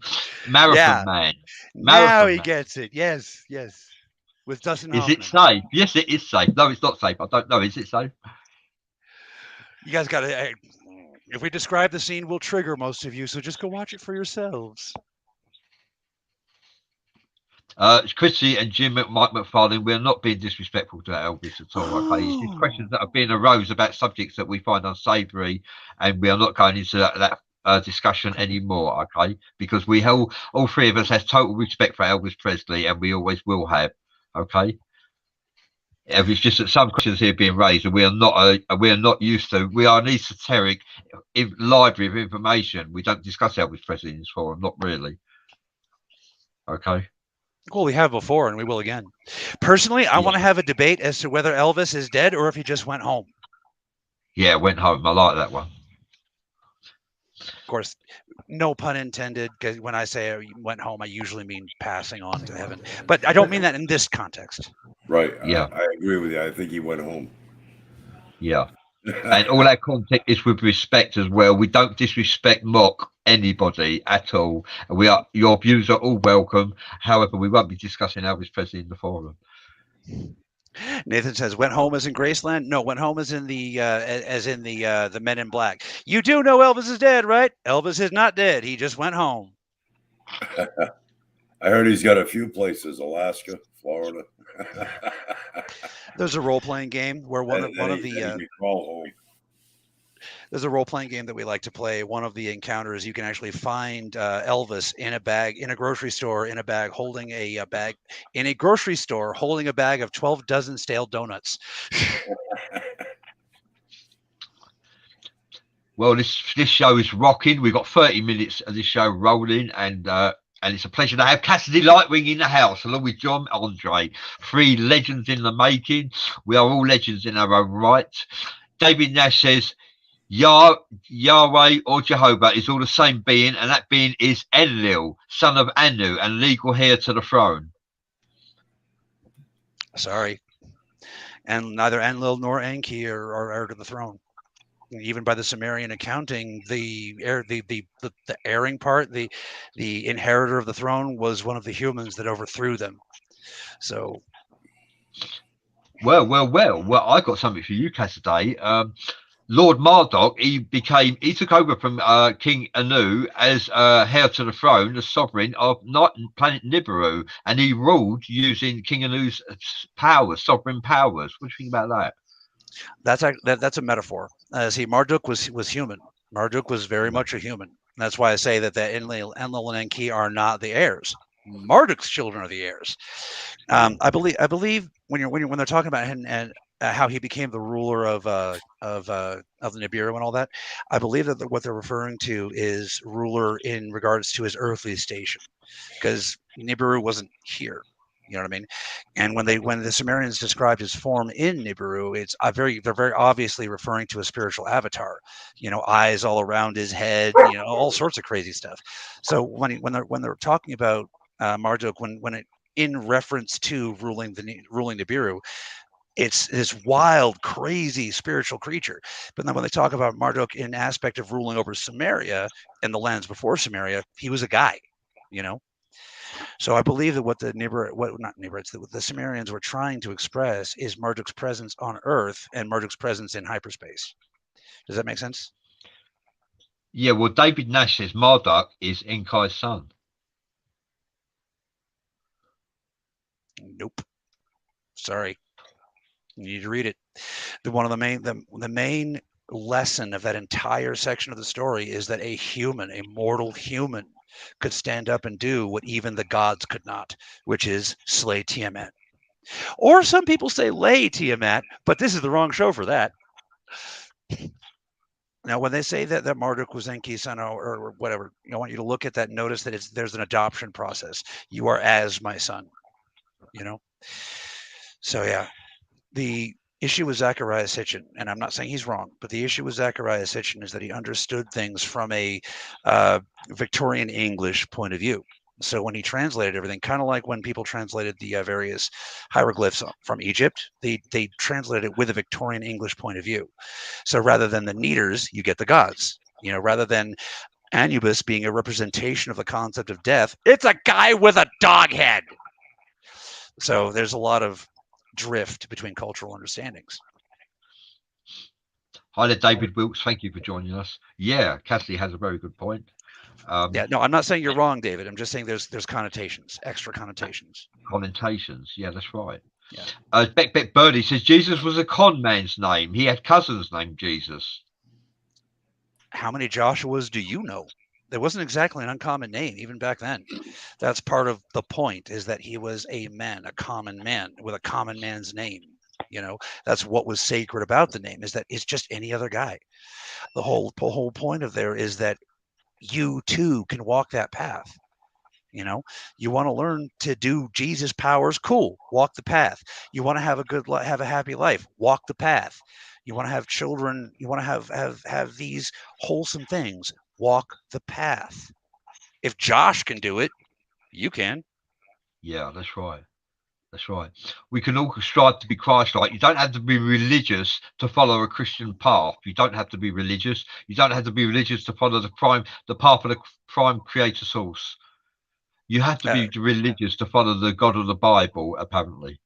Marathon Man. Now he gets it. Yes, yes. With Dustin Hoffman. Is it safe? Yes, it is safe. No, it's not safe. I don't know. Is it safe? You guys got to... If we describe the scene, we'll trigger most of you, so just go watch it for yourselves. Chrissy and Jim Mike McFarlane, we're not being disrespectful to Elvis at all. Okay, it's just questions that have been arose about subjects that we find unsavoury, and we are not going into that discussion anymore. Okay, because we all three of us have total respect for Elvis Presley, and we always will have. Okay, it's just that some questions here being raised, and we are not used to. We are an esoteric library of information. We don't discuss Elvis Presley in this forum, not really. Okay. Well, we have before, and we will again. Personally, I want to have a debate as to whether Elvis is dead or if he just went home. Yeah, went home. I like that one. Of course, no pun intended, because when I say I went home, I usually mean passing on to heaven. But I don't mean that in this context. Right. Yeah. I agree with you. I think he went home. Yeah. And all our content is with respect as well. We don't disrespect, mock anybody at all. Your views are all welcome. However, we won't be discussing Elvis Presley in the forum. Nathan says, "Went home as in Graceland." No, went home as in the Men in Black. You do know Elvis is dead, right? Elvis is not dead. He just went home. I heard he's got a few places: Alaska, Florida. There's a role-playing game where there's a role-playing game that we like to play. One of the encounters, you can actually find Elvis in a bag in a grocery store, in a bag holding a bag in a grocery store holding a bag of 12 dozen stale donuts. Well, this show is rocking. We've got 30 minutes of this show rolling, and it's a pleasure to have Cassidy Lightwing in the house, along with John Andre. 3 legends in the making. We are all legends in our own right. David Nash says, Yahweh or Jehovah is all the same being, and that being is Enlil, son of Anu, and legal heir to the throne. Sorry. And neither Enlil nor Enki are heir to the throne. Even by the Sumerian accounting, the heiring part, the inheritor of the throne was one of the humans that overthrew them. So, well, I got something for you, Cassidy. Lord Marduk, he took over from King Anu as heir to the throne, the sovereign of planet Nibiru, and he ruled using King Anu's powers, sovereign powers. What do you think about that? That's a metaphor. See, Marduk was human. Marduk was very much a human. That's why I say that Enlil and Enki are not the heirs. Marduk's children are the heirs. I believe when they're talking about him and how he became the ruler of the Nibiru and all that, I believe that what they're referring to is ruler in regards to his earthly station, because Nibiru wasn't here. You know what I mean? And when the Sumerians described his form in Nibiru, they're very obviously referring to a spiritual avatar. Eyes all around his head. All sorts of crazy stuff. So when they're talking about Marduk, in reference to ruling Nibiru, it's this wild, crazy spiritual creature. But then when they talk about Marduk in aspect of ruling over Samaria and the lands before Samaria, he was a guy. So I believe that what the Sumerians were trying to express is Marduk's presence on Earth and Marduk's presence in hyperspace. Does that make sense? Yeah, well, David Nash says Marduk is Enkai's son. Nope. Sorry. You need to read it. The main lesson of that entire section of the story is that a mortal human, could stand up and do what even the gods could not, which is slay Tiamat. Or some people say lay Tiamat, but this is the wrong show for that. Now, when they say that Marduk was Enki's son or whatever, I want you to look at that. Notice that there's an adoption process. You are as my son. So yeah, the issue with Zecharia Sitchin, and I'm not saying he's wrong, but the issue with Zecharia Sitchin is that he understood things from a Victorian English point of view. So when he translated everything, kind of like when people translated the various hieroglyphs from Egypt, they translated it with a Victorian English point of view. So rather than the Neters, you get the gods. Rather than Anubis being a representation of the concept of death, it's a guy with a dog head. So there's a lot of drift between cultural understandings. Hi there, David Wilkes. Thank you for joining us. Yeah, Cassidy has a very good point. No, I'm not saying you're wrong, David. I'm just saying there's connotations, extra connotations. Connotations, yeah, that's right. Yeah. Beck Birdie says Jesus was a con man's name. He had cousins named Jesus. How many Joshuas do you know? There wasn't exactly an uncommon name even back then. That's part of the point, is that he was a common man with a common man's name. That's what was sacred about the name, is that it's just any other guy. The whole point of there is that you too can walk that path. You know, you want to learn to do Jesus powers. Cool. Walk the path. You want to have a good life, have a happy life. Walk the path. You want to have children. You want to have these wholesome things. Walk the path. If Josh can do it, you can. Yeah, that's right. That's right. We can all strive to be Christ-like. You don't have to be religious to follow a Christian path. You don't have to be religious. You don't have to be religious to follow the path of the prime creator source. You have to be religious to follow the God of the Bible, apparently,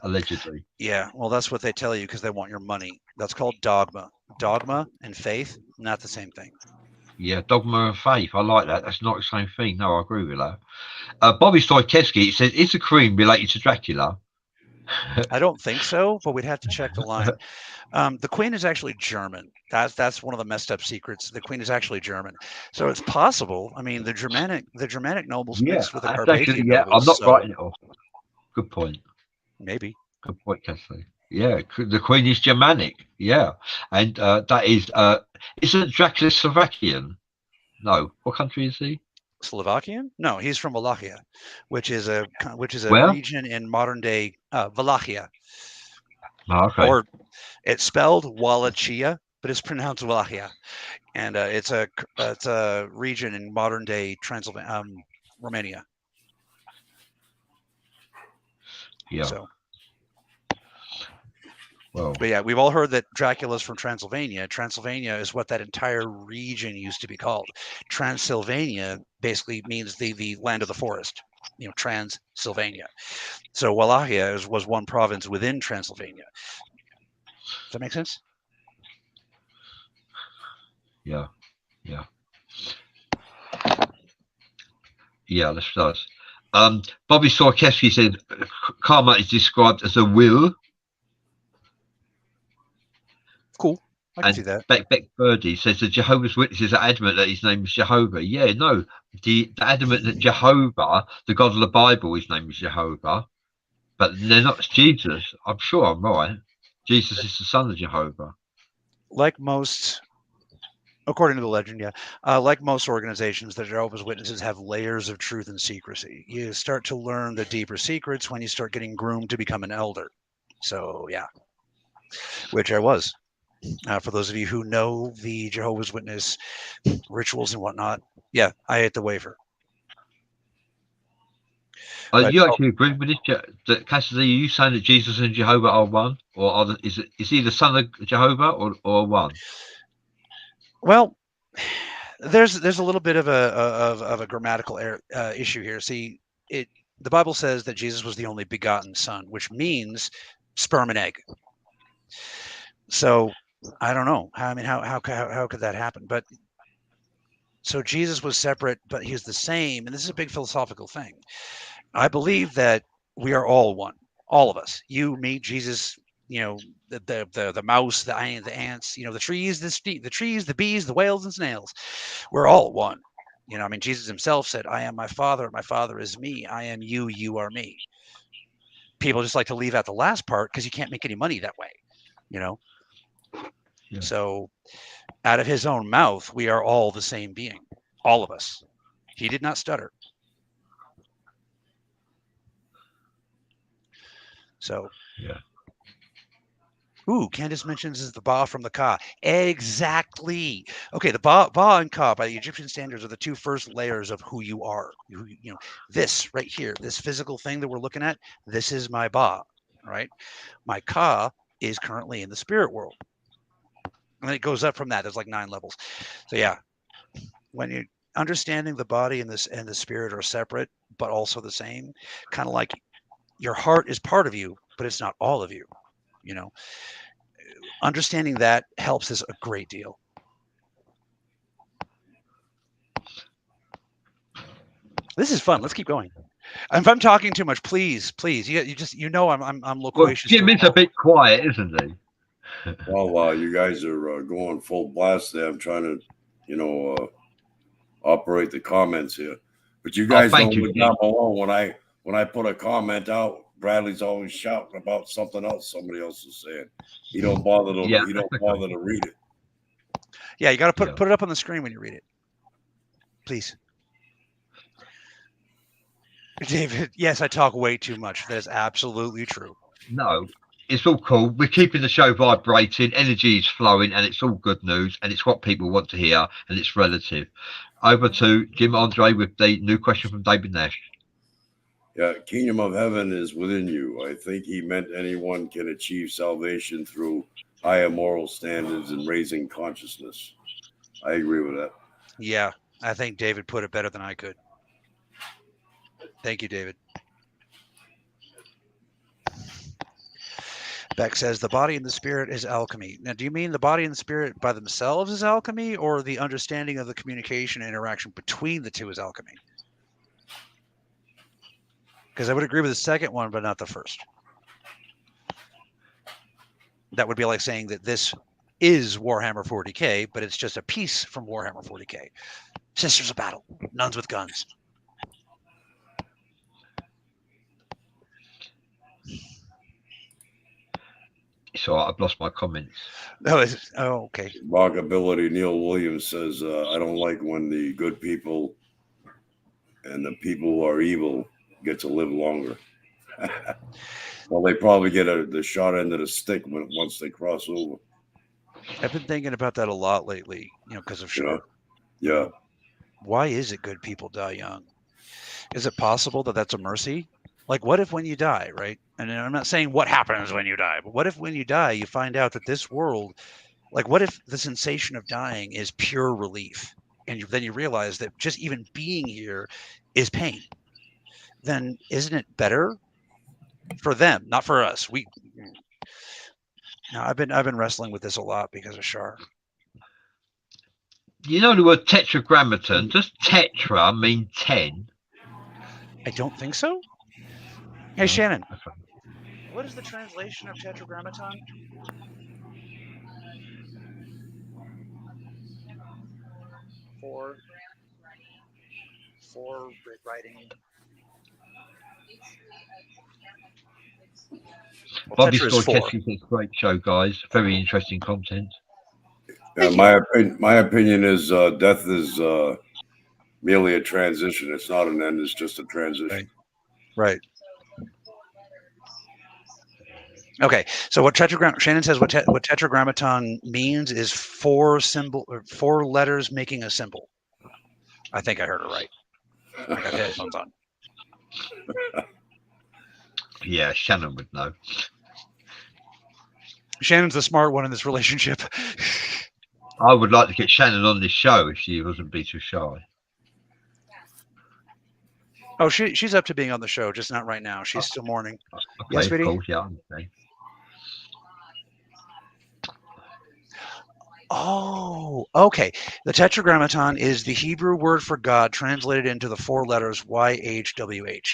allegedly. Yeah, well, that's what they tell you because they want your money. That's called dogma. Dogma and faith, not the same thing. Yeah, dogma and faith. I like that. That's not the same thing. No, I agree with that. Bobby Stoikowski says, is the Queen related to Dracula? I don't think so, but we'd have to check the line. The Queen is actually German. That's one of the messed up secrets. The Queen is actually German, so it's possible. I mean, the Germanic nobles mixed with the Carpathian nobles. I'm not writing it off. Good point. Maybe. Good point, Kathleen. Yeah, the Queen is Germanic. Yeah, and that is isn't Dracula Slovakian? No, what country is he? Slovakian? No, he's from Wallachia, which is a Where? region in modern day Wallachia. Oh, okay. Or it's spelled Wallachia, but it's pronounced Wallachia, and it's a region in modern day Transylvania, Romania. Yeah. So. Well, but yeah, we've all heard that Dracula's from Transylvania. Transylvania is what that entire region used to be called. Transylvania basically means the land of the forest, you know, Transylvania. So Wallachia was one province within Transylvania. Does that make sense? Yeah. Yeah, that does. Bobby Sorkowski said karma is described as a will. Cool. I can see that. Beck Birdie says the Jehovah's Witnesses are adamant that his name is Jehovah. Yeah, no, the adamant that Jehovah, the God of the Bible, his name is Jehovah, but they're not Jesus. I'm sure I'm right. Jesus is the son of Jehovah. Like most, according to the legend, yeah, like most organizations, the Jehovah's Witnesses have layers of truth and secrecy. You start to learn the deeper secrets when you start getting groomed to become an elder. So yeah, which I was. For those of you who know the Jehovah's Witness rituals and whatnot, yeah, I ate the wafer. You actually agree with this, that Cassidy? Are you saying that Jesus and Jehovah are one, or is he the son of Jehovah or one? Well, there's a little bit of a grammatical issue here. See, the Bible says that Jesus was the only begotten Son, which means sperm and egg. So I don't know. I mean, how could that happen? But so Jesus was separate, but he's the same. And this is a big philosophical thing. I believe that we are all one, all of us. You, me, Jesus. You know, the mouse, the ants. You know, the trees, the bees, the whales and snails. We're all one. You know, I mean, Jesus himself said, "I am my Father. My Father is me. I am you. You are me." People just like to leave out the last part because you can't make any money that way. You know. Yeah. So out of his own mouth, we are all the same being, all of us. He did not stutter. So, yeah. Ooh, Candace mentions is the Ba from the Ka. Exactly. Okay, the Ba and Ka by the Egyptian standards are the two first layers of who you are. You know, this right here, this physical thing that we're looking at, this is my Ba, right? My Ka is currently in the spirit world. And it goes up from that. There's like 9 levels. So yeah, when you're understanding the body and the spirit are separate, but also the same, kind of like your heart is part of you, but it's not all of you, you know. Understanding that helps us a great deal. This is fun. Let's keep going. If I'm talking too much, please, you know, I'm loquacious. Well, Jim is a bit quiet, isn't he? Well, you guys are going full blast there. I'm trying to, you know, operate the comments here, but you guys don't look down below when I put a comment out. Bradley's always shouting about something else somebody else is saying. He don't bother to to read it. Yeah, you got to put it up on the screen when you read it, please. David, yes, I talk way too much. That is absolutely true. No, it's all cool. We're keeping the show vibrating, energy is flowing, and it's all good news, and it's what people want to hear, and it's relative. Over to Jim Andre with the new question from David Nash. Yeah, kingdom of heaven is within you. I think he meant anyone can achieve salvation through higher moral standards and raising consciousness. I agree with that. Yeah, I think David put it better than I could. Thank you, David. Beck says the body and the spirit is alchemy. Now, do you mean the body and the spirit by themselves is alchemy, or the understanding of the communication and interaction between the two is alchemy? Because I would agree with the second one, but not the first. That would be like saying that this is Warhammer 40K, but it's just a piece from Warhammer 40K. Sisters of Battle, nuns with guns. So I've lost my comments. Oh, okay. Rockability Neil Williams says, I don't like when the good people and the people who are evil get to live longer. Well, they probably get the short end of the stick once they cross over. I've been thinking about that a lot lately, because of Shar. Yeah. Why is it good people die young? Is it possible that that's a mercy? Like, what if when you die, right? And I'm not saying what happens when you die, but what if when you die, you find out that this world, like, what if the sensation of dying is pure relief? And then you realize that just even being here is pain. Then isn't it better for them, not for us? I've been wrestling with this a lot because of Shar. You know the word tetragrammaton? Does tetra mean 10? I don't think so. Hey, Shannon. What is the translation of tetragrammaton? For writing. Well, Bobby tetra is 4. Scorecasting says great show, guys. Very interesting content. My opinion is death is merely a transition. It's not an end. It's just a transition. Right. Okay. So what Shannon says what tetragrammaton means is 4 letters making a symbol. I think I heard it right. I got headphones on. Yeah, Shannon would know. Shannon's the smart one in this relationship. I would like to get Shannon on this show if she wasn't be too shy. Oh, she's up to being on the show, just not right now. She's still mourning. Okay, yes, sweetie? Cool. Yeah, okay. Oh, okay. The tetragrammaton is the Hebrew word for God translated into the 4 letters YHWH.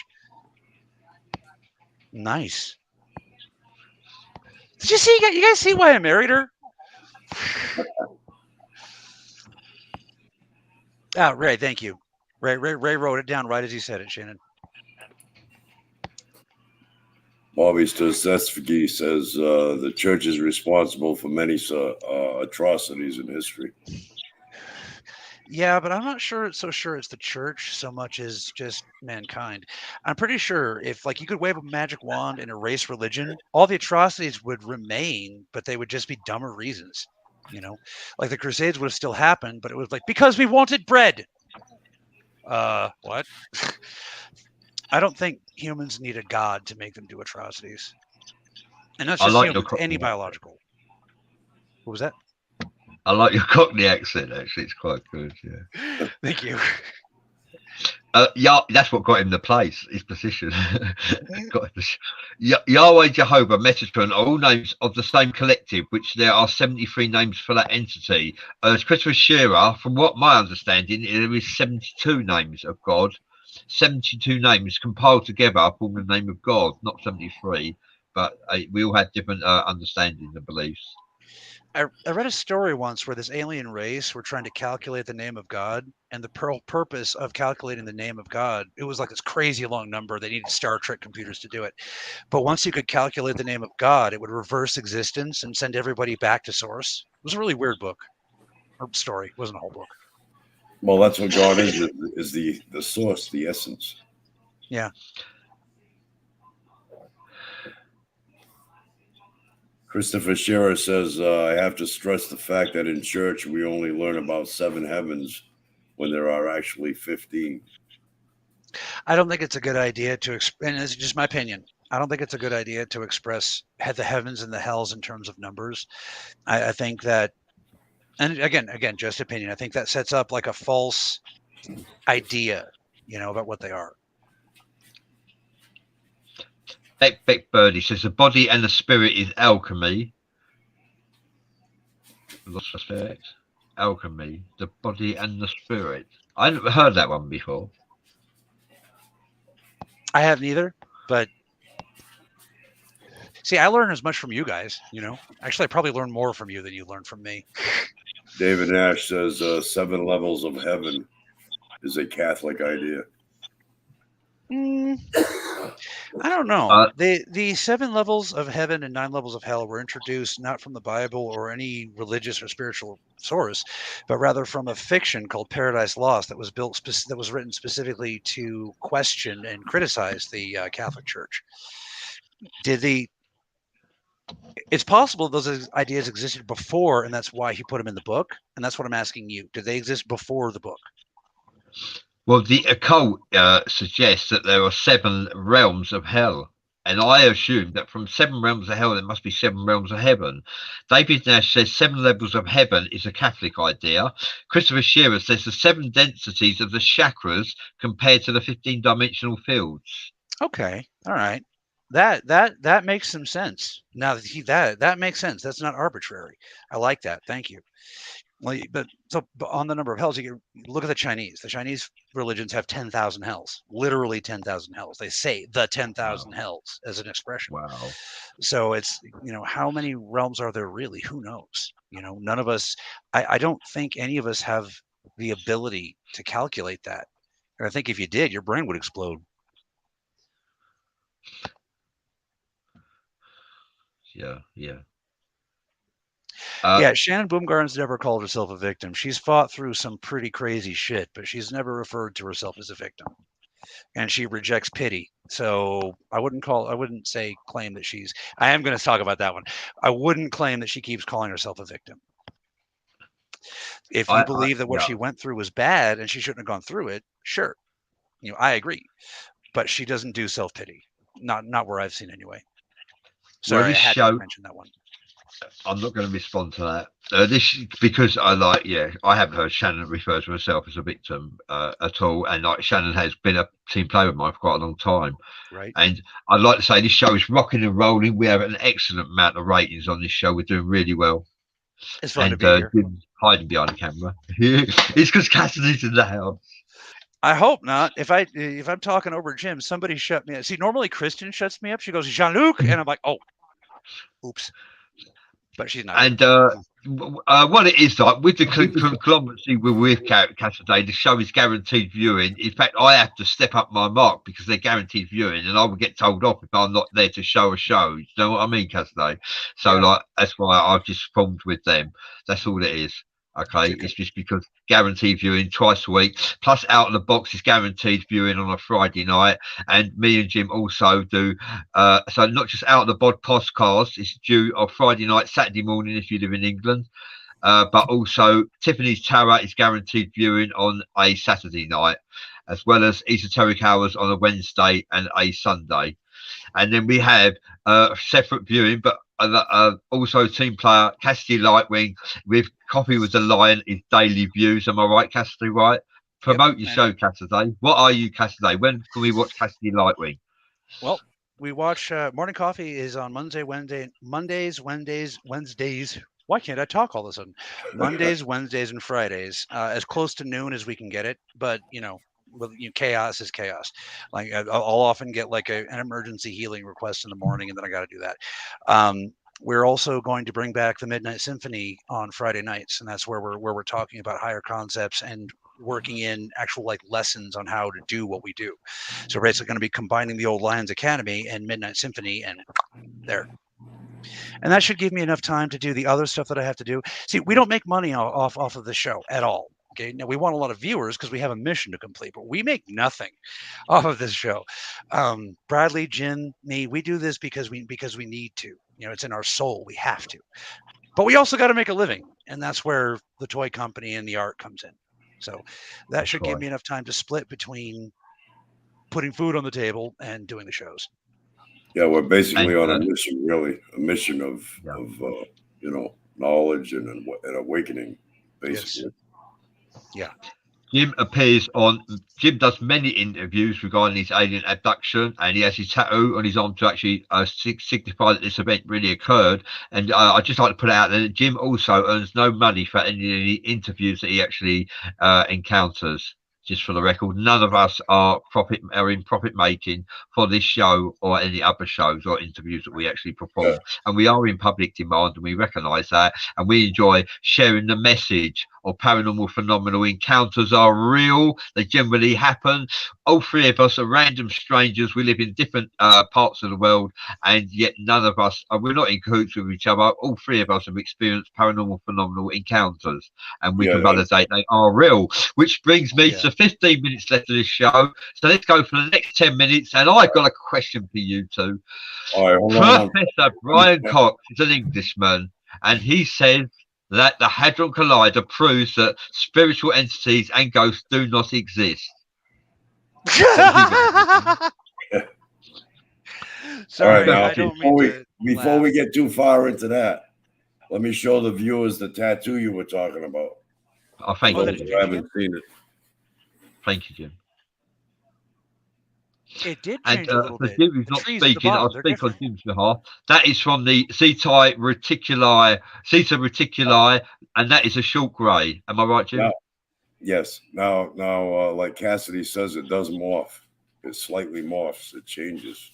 Nice. Did you see? You guys see why I married her? Ray, thank you. Ray wrote it down right as he said it, Shannon. Bobby Stossevsky says the church is responsible for many atrocities in history. Yeah, but I'm not sure it's the church so much as just mankind. I'm pretty sure if you could wave a magic wand and erase religion, all the atrocities would remain, but they would just be dumber reasons. Like the Crusades would have still happened, but it was because we wanted bread. What? I don't think humans need a god to make them do atrocities. And that's just humans, any biological. What was that? I like your Cockney accent, actually. It's quite good, yeah. Thank you. Yeah, that's what got him the place, his position. Yahweh, Jehovah, Metatron are all names of the same collective, which there are 73 names for that entity. As Christopher Shearer, from what my understanding, there is 72 names of God. 72 names compiled together form the name of God, not 73, but we all had different understandings and beliefs. I read a story once where this alien race were trying to calculate the name of God, and the purpose of calculating the name of God, it was like this crazy long number. They needed Star Trek computers to do it. But once you could calculate the name of God, it would reverse existence and send everybody back to source. It was a really weird book or story. It wasn't a whole book. Well, that's what God is the source, the essence. Yeah. Christopher Scherer says, I have to stress the fact that in church we only learn about 7 heavens when there are actually 15. I don't think it's a good idea to, and it's just my opinion, I don't think it's a good idea to express the heavens and the hells in terms of numbers. I think that, and again, just opinion, I think that sets up like a false idea, about what they are. Beck Birdie says the body and the spirit is alchemy. Lost respect. Alchemy, the body and the spirit. I never heard that one before. I haven't either, but see, I learn as much from you guys, Actually, I probably learn more from you than you learn from me. David Nash says 7 levels of heaven is a Catholic idea. I don't know. The 7 levels of heaven and 9 levels of hell were introduced not from the Bible or any religious or spiritual source, but rather from a fiction called Paradise Lost that was that was written specifically to question and criticize the Catholic Church. It's possible those ideas existed before, and that's why he put them in the book. And that's what I'm asking you. Did they exist before the book? Well, the occult suggests that there are 7 realms of hell. And I assume that from 7 realms of hell, there must be 7 realms of heaven. David Nash says 7 levels of heaven is a Catholic idea. Christopher Scherer says the 7 densities of the chakras compared to the 15-dimensional fields. Okay. All right. That makes some sense. Now that makes sense. That's not arbitrary. I like that. Thank you. Well, but on the number of hells, you look at the Chinese. The Chinese religions have 10,000 hells, literally 10,000 hells. They say the 10,000 hells as an expression. Wow. So it's, how many realms are there really? Who knows? None of us, I don't think any of us have the ability to calculate that. And I think if you did, your brain would explode. Yeah. Yeah, Shannon Boomgarden's never called herself a victim. She's fought through some pretty crazy shit, but she's never referred to herself as a victim. And she rejects pity. So I wouldn't claim that she's, I am going to talk about that one. I wouldn't claim that she keeps calling herself a victim. If you believe that what she went through was bad and she shouldn't have gone through it, sure. I agree. But she doesn't do self-pity. Not where I've seen anyway. Sorry, I had to mention that one. I'm not going to respond to that. This because I haven't heard Shannon refer to herself as a victim at all, and Shannon has been a team player of mine for quite a long time. Right. And I'd like to say this show is rocking and rolling. We have an excellent amount of ratings on this show. We're doing really well. It's fun to be here. Hiding behind the camera. It's because Cassidy's in the house. I hope not. If I'm talking over Jim, somebody shut me up. See, normally Kristen shuts me up. She goes, Jean-Luc, and I'm like, oh, oops. But she's not. And what it is like with the conglomerate with Cassidy, the show is guaranteed viewing. In fact, I have to step up my mark because they're guaranteed viewing, and I will get told off if I'm not there to show a show. You know what I mean, Cassidy? So that's why I've just formed with them. That's all it is. Okay, it's just because guaranteed viewing twice a week, plus Out of the Box is guaranteed viewing on a Friday night, and me and Jim also do. So not just Out of the Bod podcast, it's due on Friday night, Saturday morning if you live in England, but also Tiffany's Tarot is guaranteed viewing on a Saturday night, as well as Esoteric Hours on a Wednesday and a Sunday, and then we have separate viewing, but. Also team player Cassidy Lightwing with Coffee with the Lion is daily views. Am I right, Cassidy? Right? Promote your show, Cassidy. What are you, Cassidy? When can we watch Cassidy Lightwing? Well, we watch Morning Coffee is on Mondays. Why can't I talk all of a sudden? Mondays, Wednesdays, and Fridays, as close to noon as we can get it. But chaos is chaos. Like I'll often get like an emergency healing request in the morning, and then I got to do that. We're also going to bring back the Midnight Symphony on Friday nights, and that's where we're talking about higher concepts and working in actual like lessons on how to do what we do. So we're basically going to be combining the old Lions Academy and Midnight Symphony, and there. And that should give me enough time to do the other stuff that I have to do. See, we don't make money off of the show at all. Okay, now we want a lot of viewers because we have a mission to complete, but we make nothing off of this show. Bradley, Jim, me, we do this because we need to. You know, it's in our soul. We have to. But we also got to make a living, and that's where the toy company and the art comes in. So that should give me enough time to split between putting food on the table and doing the shows. Yeah, we're basically on a mission, really, a mission of you know, knowledge and an awakening, basically. Yes. Yeah. Jim does many interviews regarding his alien abduction, and he has his tattoo on his arm to actually signify that this event really occurred. And I'd just like to put out that Jim also earns no money for any of the interviews that he actually encounters. Just for the record, none of us are in profit making for this show or any other shows or interviews that we actually perform. And we are in public demand, and we recognise that, and we enjoy sharing the message of paranormal phenomenal encounters are real. They generally happen. All three of us are random strangers. We live in different parts of the world, and yet none of us we're not in cahoots with each other. All three of us have experienced paranormal phenomenal encounters, and we can validate they are real. Which brings me to 15 minutes left of this show. So let's go for the next 10 minutes. And I've got a question for you two. All right, Professor Brian Cox is an Englishman, and he says that the Hadron Collider proves that spiritual entities and ghosts do not exist. Sorry, now, I don't mean to before we get too far into that, let me show the viewers the tattoo you were talking about. Oh, thank you. I haven't seen it. Thank you, Jim. It did change a little bit. Jim who's not speaking, I'll speak on Jim's behalf. That is from the Zeta Reticuli, and that is a short grey. Am I right, Jim? Yes. Now, like Cassidy says, it does morph. It slightly morphs. It changes.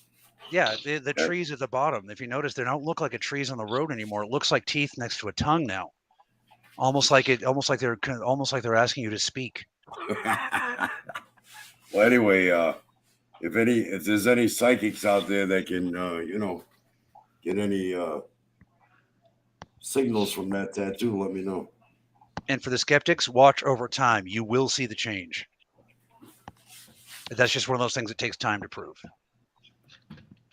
Yeah, the trees at the bottom. If you notice, they don't look like a trees on the road anymore. It looks like teeth next to a tongue now. Almost like they're asking you to speak. Well, anyway, if there's any psychics out there that can, get any signals from that tattoo, let me know. And for the skeptics, watch over time. You will see the change. That's just one of those things that takes time to prove.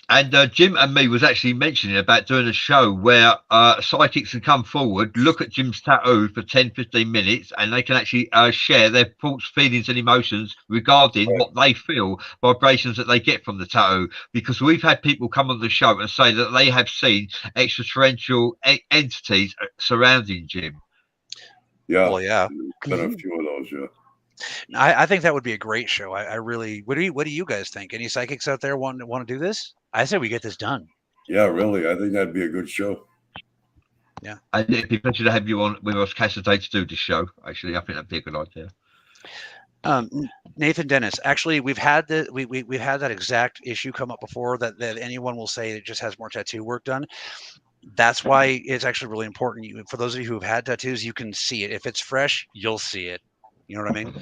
And Jim and me was actually mentioning about doing a show where psychics can come forward, look at Jim's tattoo for 10, 15 minutes, and they can actually share their thoughts, feelings, and emotions regarding what they feel, vibrations that they get from the tattoo. Because we've had people come on the show and say that they have seen extraterrestrial entities surrounding Jim. Yeah. Well, yeah. Been a few of those, yeah. I think that would be a great show. I really. What do you guys think? Any psychics out there want to do this? I say we get this done. Yeah, really. I think that'd be a good show. Yeah, and it'd be a pleasure to have you on with us, Cassidy, to do this show. Actually, I think that'd be a good idea. Nathan Dennis. Actually, we've had we've had that exact issue come up before. That anyone will say it just has more tattoo work done. That's why it's actually really important. For those of you who have had tattoos, you can see it. If it's fresh, you'll see it. You know what I mean?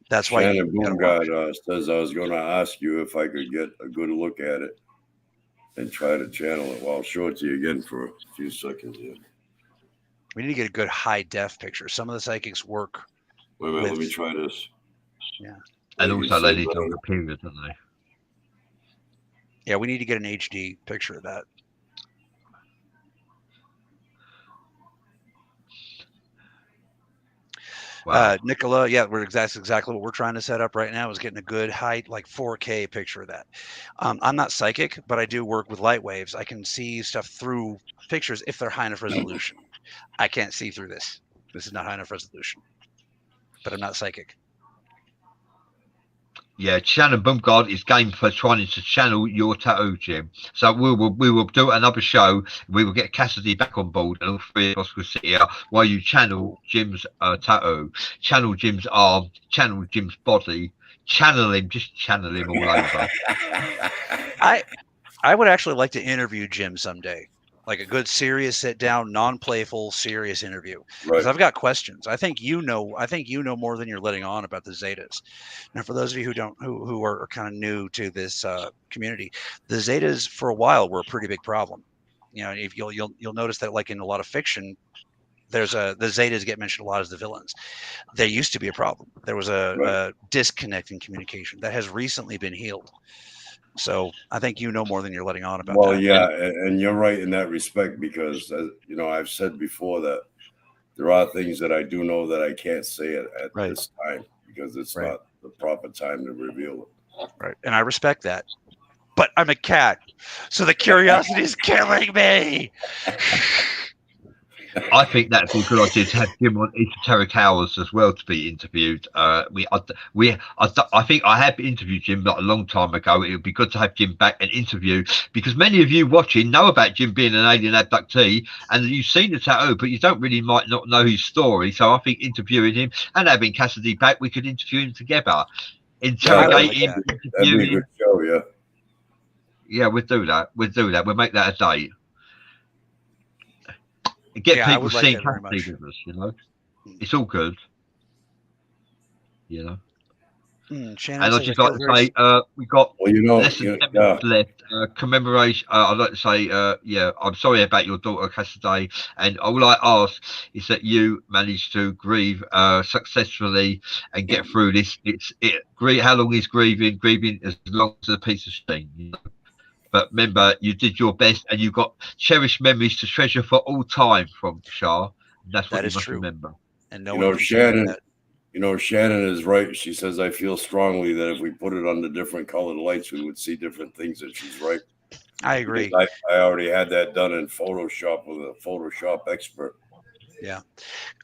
That's why. Shannon Boomgod says I was going to ask you if I could get a good look at it and try to channel it. Well, I'll show it to you again for a few seconds here. We need to get a good high def picture. Some of the psychics work. Wait a minute, let me try this. Yeah. And also they need to hold a period, don't they? Yeah, we need to get an HD picture of that. Wow. Nicola, yeah, that's exactly what we're trying to set up right now, is getting a good height, like 4K picture of that. I'm not psychic, but I do work with light waves. I can see stuff through pictures if they're high enough resolution. I can't see through this. This is not high enough resolution, but I'm not psychic. Yeah, Shannon Bumgard is game for trying to channel your tattoo, Jim. So we will do another show. We will get Cassidy back on board, and all three of us will sit here while you channel Jim's tattoo, channel Jim's arm, channel Jim's body, channel him all over. I would actually like to interview Jim someday. Like a good, serious, sit-down, non-playful, serious interview. Because I've got questions. I think you know more than you're letting on about the Zetas. Now, for those of you who are kind of new to this community, the Zetas for a while were a pretty big problem. You know, if you'll notice that, like in a lot of fiction, the Zetas get mentioned a lot as the villains. There used to be a problem. There was a disconnect in communication that has recently been healed. So I think you know more than you're letting on about Well, that. yeah, and you're right in that respect because I've said before that there are things that I do know that I can't say at this time because it's not the proper time to reveal it. Right, and I respect that. But I'm a cat, so the curiosity is killing me. I think that'd be a good idea to have Jim on Esoteric Hours as well to be interviewed. I think I have interviewed Jim not a long time ago. It would be good to have Jim back and interview because many of you watching know about Jim being an alien abductee and you've seen the tattoo, but you don't really might not know his story. So I think interviewing him and having Cassidy back, we could interview him together, interrogate him. That'd be a good show, yeah. Yeah, we'll do that. We'll make that a date. Get people seeing Cassidy with us, you know. It's all good, you know. And I'd just like to say, we've got less than 10 minutes left. Commemoration. I'd like to say, I'm sorry about your daughter Cassidy, and all I ask is that you manage to grieve successfully and get through this. How long is grieving? Grieving as long as a piece of steam, you know? But remember, you did your best, and you got cherished memories to treasure for all time from Shah. That's what you must remember. And no Shannon is right. She says, I feel strongly that if we put it under different colored lights, we would see different things. And she's right. I agree. I already had that done in Photoshop with a Photoshop expert. Yeah.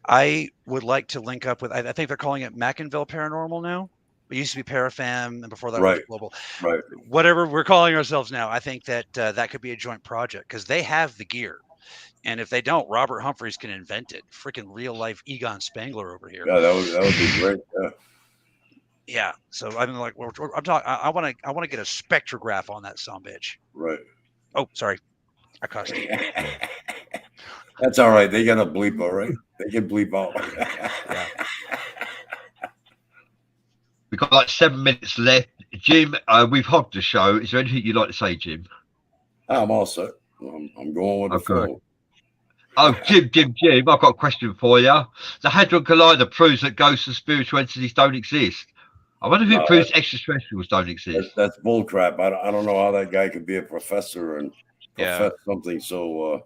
I would like to link up with, I think they're calling it Mackinville Paranormal now. It used to be Parafam, and before that was Global. Right. Whatever we're calling ourselves now, I think that that could be a joint project because they have the gear. And if they don't, Robert Humphreys can invent it. Freaking real life Egon Spangler over here. Yeah, that would be great. Yeah. Yeah. So I'm like, I'm talking. I want to get a spectrograph on that sumbitch. Right. Oh, sorry, I cussed. That's all right. They got a bleep, all right. They can bleep out. Yeah. We've got like 7 minutes left. Jim, we've hogged the show. Is there anything you'd like to say, Jim? I'm all set. I'm going with the flow. Oh, Jim, I've got a question for you. The Hadron Collider proves that ghosts and spiritual entities don't exist. I wonder if it proves extraterrestrials don't exist. That's bullcrap. I don't know how that guy could be a professor and profess something so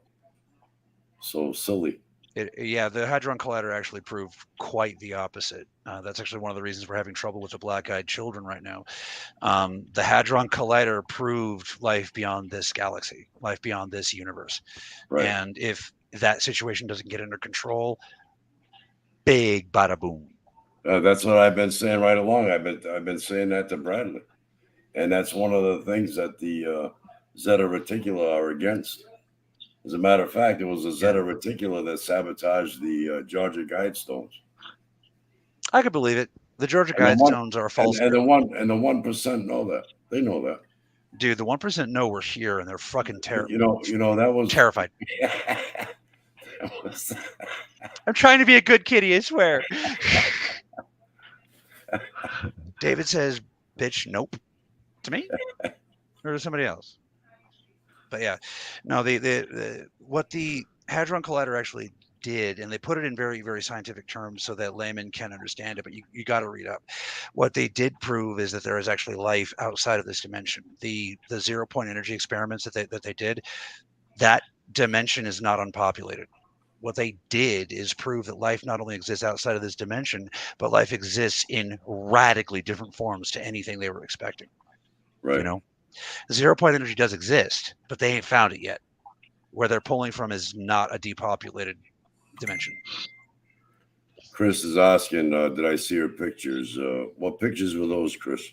silly. The Hadron Collider actually proved quite the opposite. That's actually one of the reasons we're having trouble with the black-eyed children right now. The Hadron Collider proved life beyond this galaxy, life beyond this universe. Right. And if that situation doesn't get under control, big bada boom. That's what I've been saying right along. I've been saying that to Bradley, and that's one of the things that the Zeta Reticula are against. As a matter of fact, it was the Zeta Reticula that sabotaged the Georgia Guidestones. I could believe it. The Georgia Guidestones are a false. And the 1% know that. They know that. Dude, the 1% know we're here, and they're fucking terrible. You know that was terrified. I'm trying to be a good kitty, I swear. David says, "Bitch, nope," to me or to somebody else. But yeah, no, what the Hadron Collider actually did, and they put it in very, very scientific terms so that laymen can understand it, but you got to read up. What they did prove is that there is actually life outside of this dimension. The 0-point energy experiments that they did, that dimension is not unpopulated. What they did is prove that life not only exists outside of this dimension, but life exists in radically different forms to anything they were expecting. Right. You know? 0-point energy does exist, but they ain't found it yet. Where they're pulling from is not a depopulated dimension. Chris is asking, did I see her pictures? What pictures were those, Chris?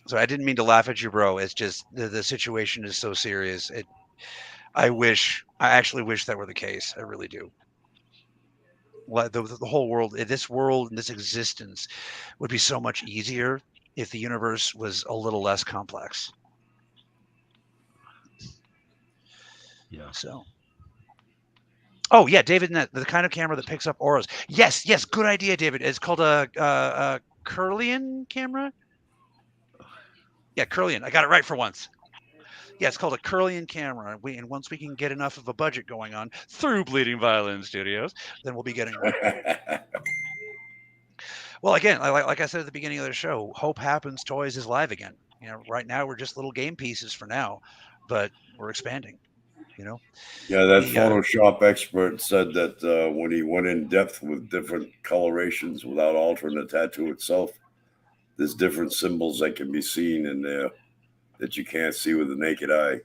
So I didn't mean to laugh at you, bro. It's just the situation is so serious. I actually wish that were the case. I really do. The whole world, this world and this existence would be so much easier if the universe was a little less complex. Yeah. So. Oh yeah, David, the kind of camera that picks up auras. Yes, good idea, David. It's called a Kirlian camera. Yeah, Kirlian. I got it right for once. Yeah, it's called a Curlian camera. And once we can get enough of a budget going on through Bleeding Violin Studios, then we'll be getting one. Well, again, like I said at the beginning of the show, Hope Happens Toys is live again. You know, right now we're just little game pieces for now, but we're expanding. You know. Yeah, that Photoshop expert said that when he went in depth with different colorations without altering the tattoo itself, there's different symbols that can be seen in there that you can't see with the naked eye.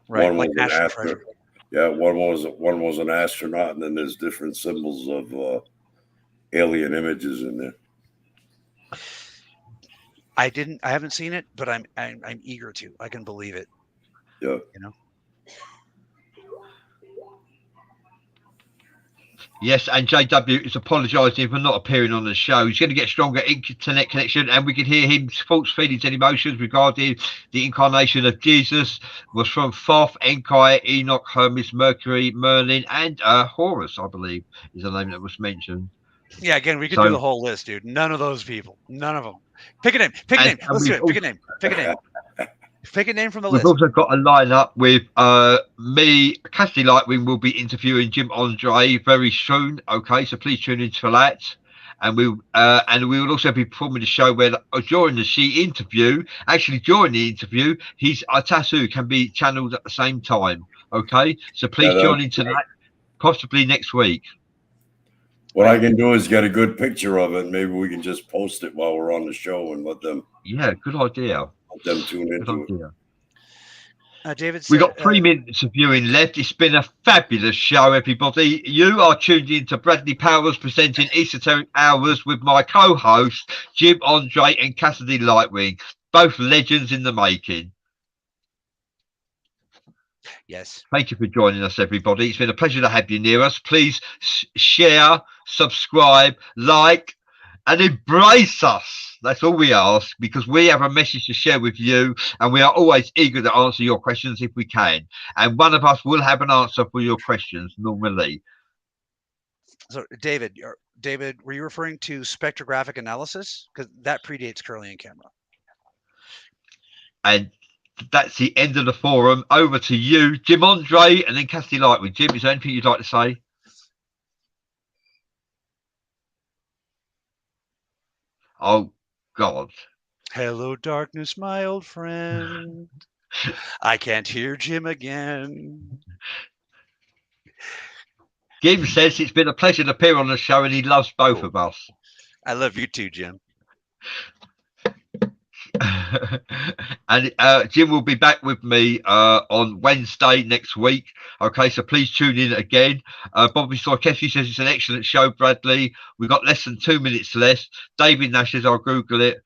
Right, One like was an National astronaut. Treasure. Yeah, one was an astronaut, and then there's different symbols of alien images in there. I haven't seen it, but I'm eager to. I can believe it. Yeah. You know. Yes, and JW is apologising for not appearing on the show. He's going to get stronger internet connection, and we can hear his thoughts, feelings, and emotions regarding the incarnation of Jesus was from Thoth, Enkai, Enoch, Hermes, Mercury, Merlin, and Horus, I believe, is the name that was mentioned. Yeah, again, we could do the whole list, dude. None of those people. None of them. Pick a name. Pick a name. Let's do it. Pick a name. Pick a name. Pick a name from the list. We've also got a lineup with me. Cassidy Lightwing will be interviewing Jim Andre very soon. Okay, so please tune in for that. And we will also be performing the show where during the interview, his tattoo can be channeled at the same time. Okay, so please join into that, possibly next week. What I can do is get a good picture of it. Maybe we can just post it while we're on the show and let them. Yeah, good idea. Let them tune into it. David, we got 3 minutes of viewing left. It's been a fabulous show, everybody. You are tuned in to Bradley Powers presenting Esoteric Hours with my co-hosts Jim Andre and Cassidy Lightwing, both legends in the making. Yes. Thank you for joining us, everybody. It's been a pleasure to have you near us. Please share, subscribe, like, and embrace us. That's all we ask, because we have a message to share with you, and we are always eager to answer your questions if we can. And one of us will have an answer for your questions normally. So, David, were you referring to spectrographic analysis? Because that predates Curlian camera. And that's the end of the forum. Over to you, Jim Andre, and then Cassidy Lightwing. Jim, is there anything you'd like to say? Oh, God. Hello, darkness, my old friend. I can't hear Jim again. Jim says it's been a pleasure to appear on the show, and he loves both of us. I love you too, Jim. And Jim will be back with me on Wednesday next week. Okay, so please tune in again. Bobby Sorkeski says it's an excellent show, Bradley. We've got less than 2 minutes left. David Nash says, I'll Google it.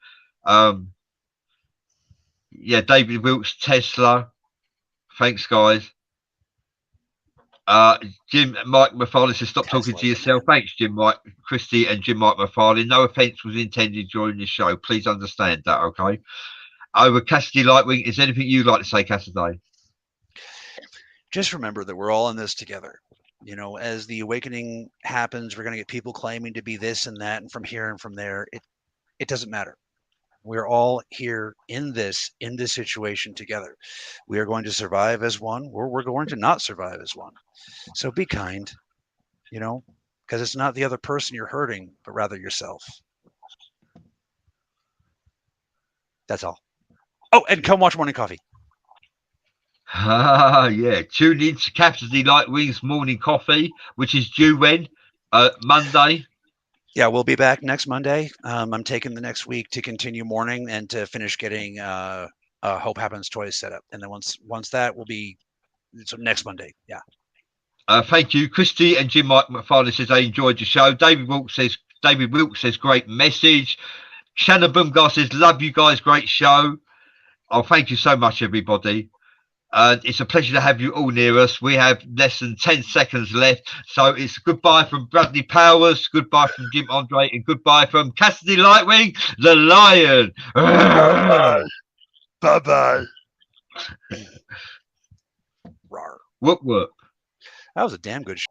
Yeah, David Wilkes, Tesla. Thanks, guys. Jim Mike McFarlane says, stop talking to yourself. Thanks, Jim Mike, Christy, and Jim Mike McFarlane. No offense was intended during the show. Please understand that, okay? Over Cassidy Lightwing, is there anything you'd like to say, Cassidy? Just remember that we're all in this together. You know, as the awakening happens, we're going to get people claiming to be this and that, and from here and from there. It doesn't matter. We're all here in this situation together. We are going to survive as one, or we're going to not survive as one. So be kind, you know, because it's not the other person you're hurting, but rather yourself. That's all. Oh, and come watch Morning Coffee. Yeah. Tune in to Cassidy Lightwing's Morning Coffee, which is due when? Monday. Yeah, we'll be back next Monday. I'm taking the next week to continue mourning and to finish getting Hope Happens Toys set up. And then once that will be next Monday. Yeah. Thank you, Christy and Jim Mike McFarlane says they enjoyed the show. David Wilkes says great message. Shannon Bumgar says love you guys, great show. Oh, thank you so much, everybody. It's a pleasure to have you all near us. We have less than 10 seconds left. So it's goodbye from Bradley Powers, goodbye from Jim Andre, and goodbye from Cassidy Lightwing, the Lion. Bye-bye. Whoop, whoop. That was a damn good show.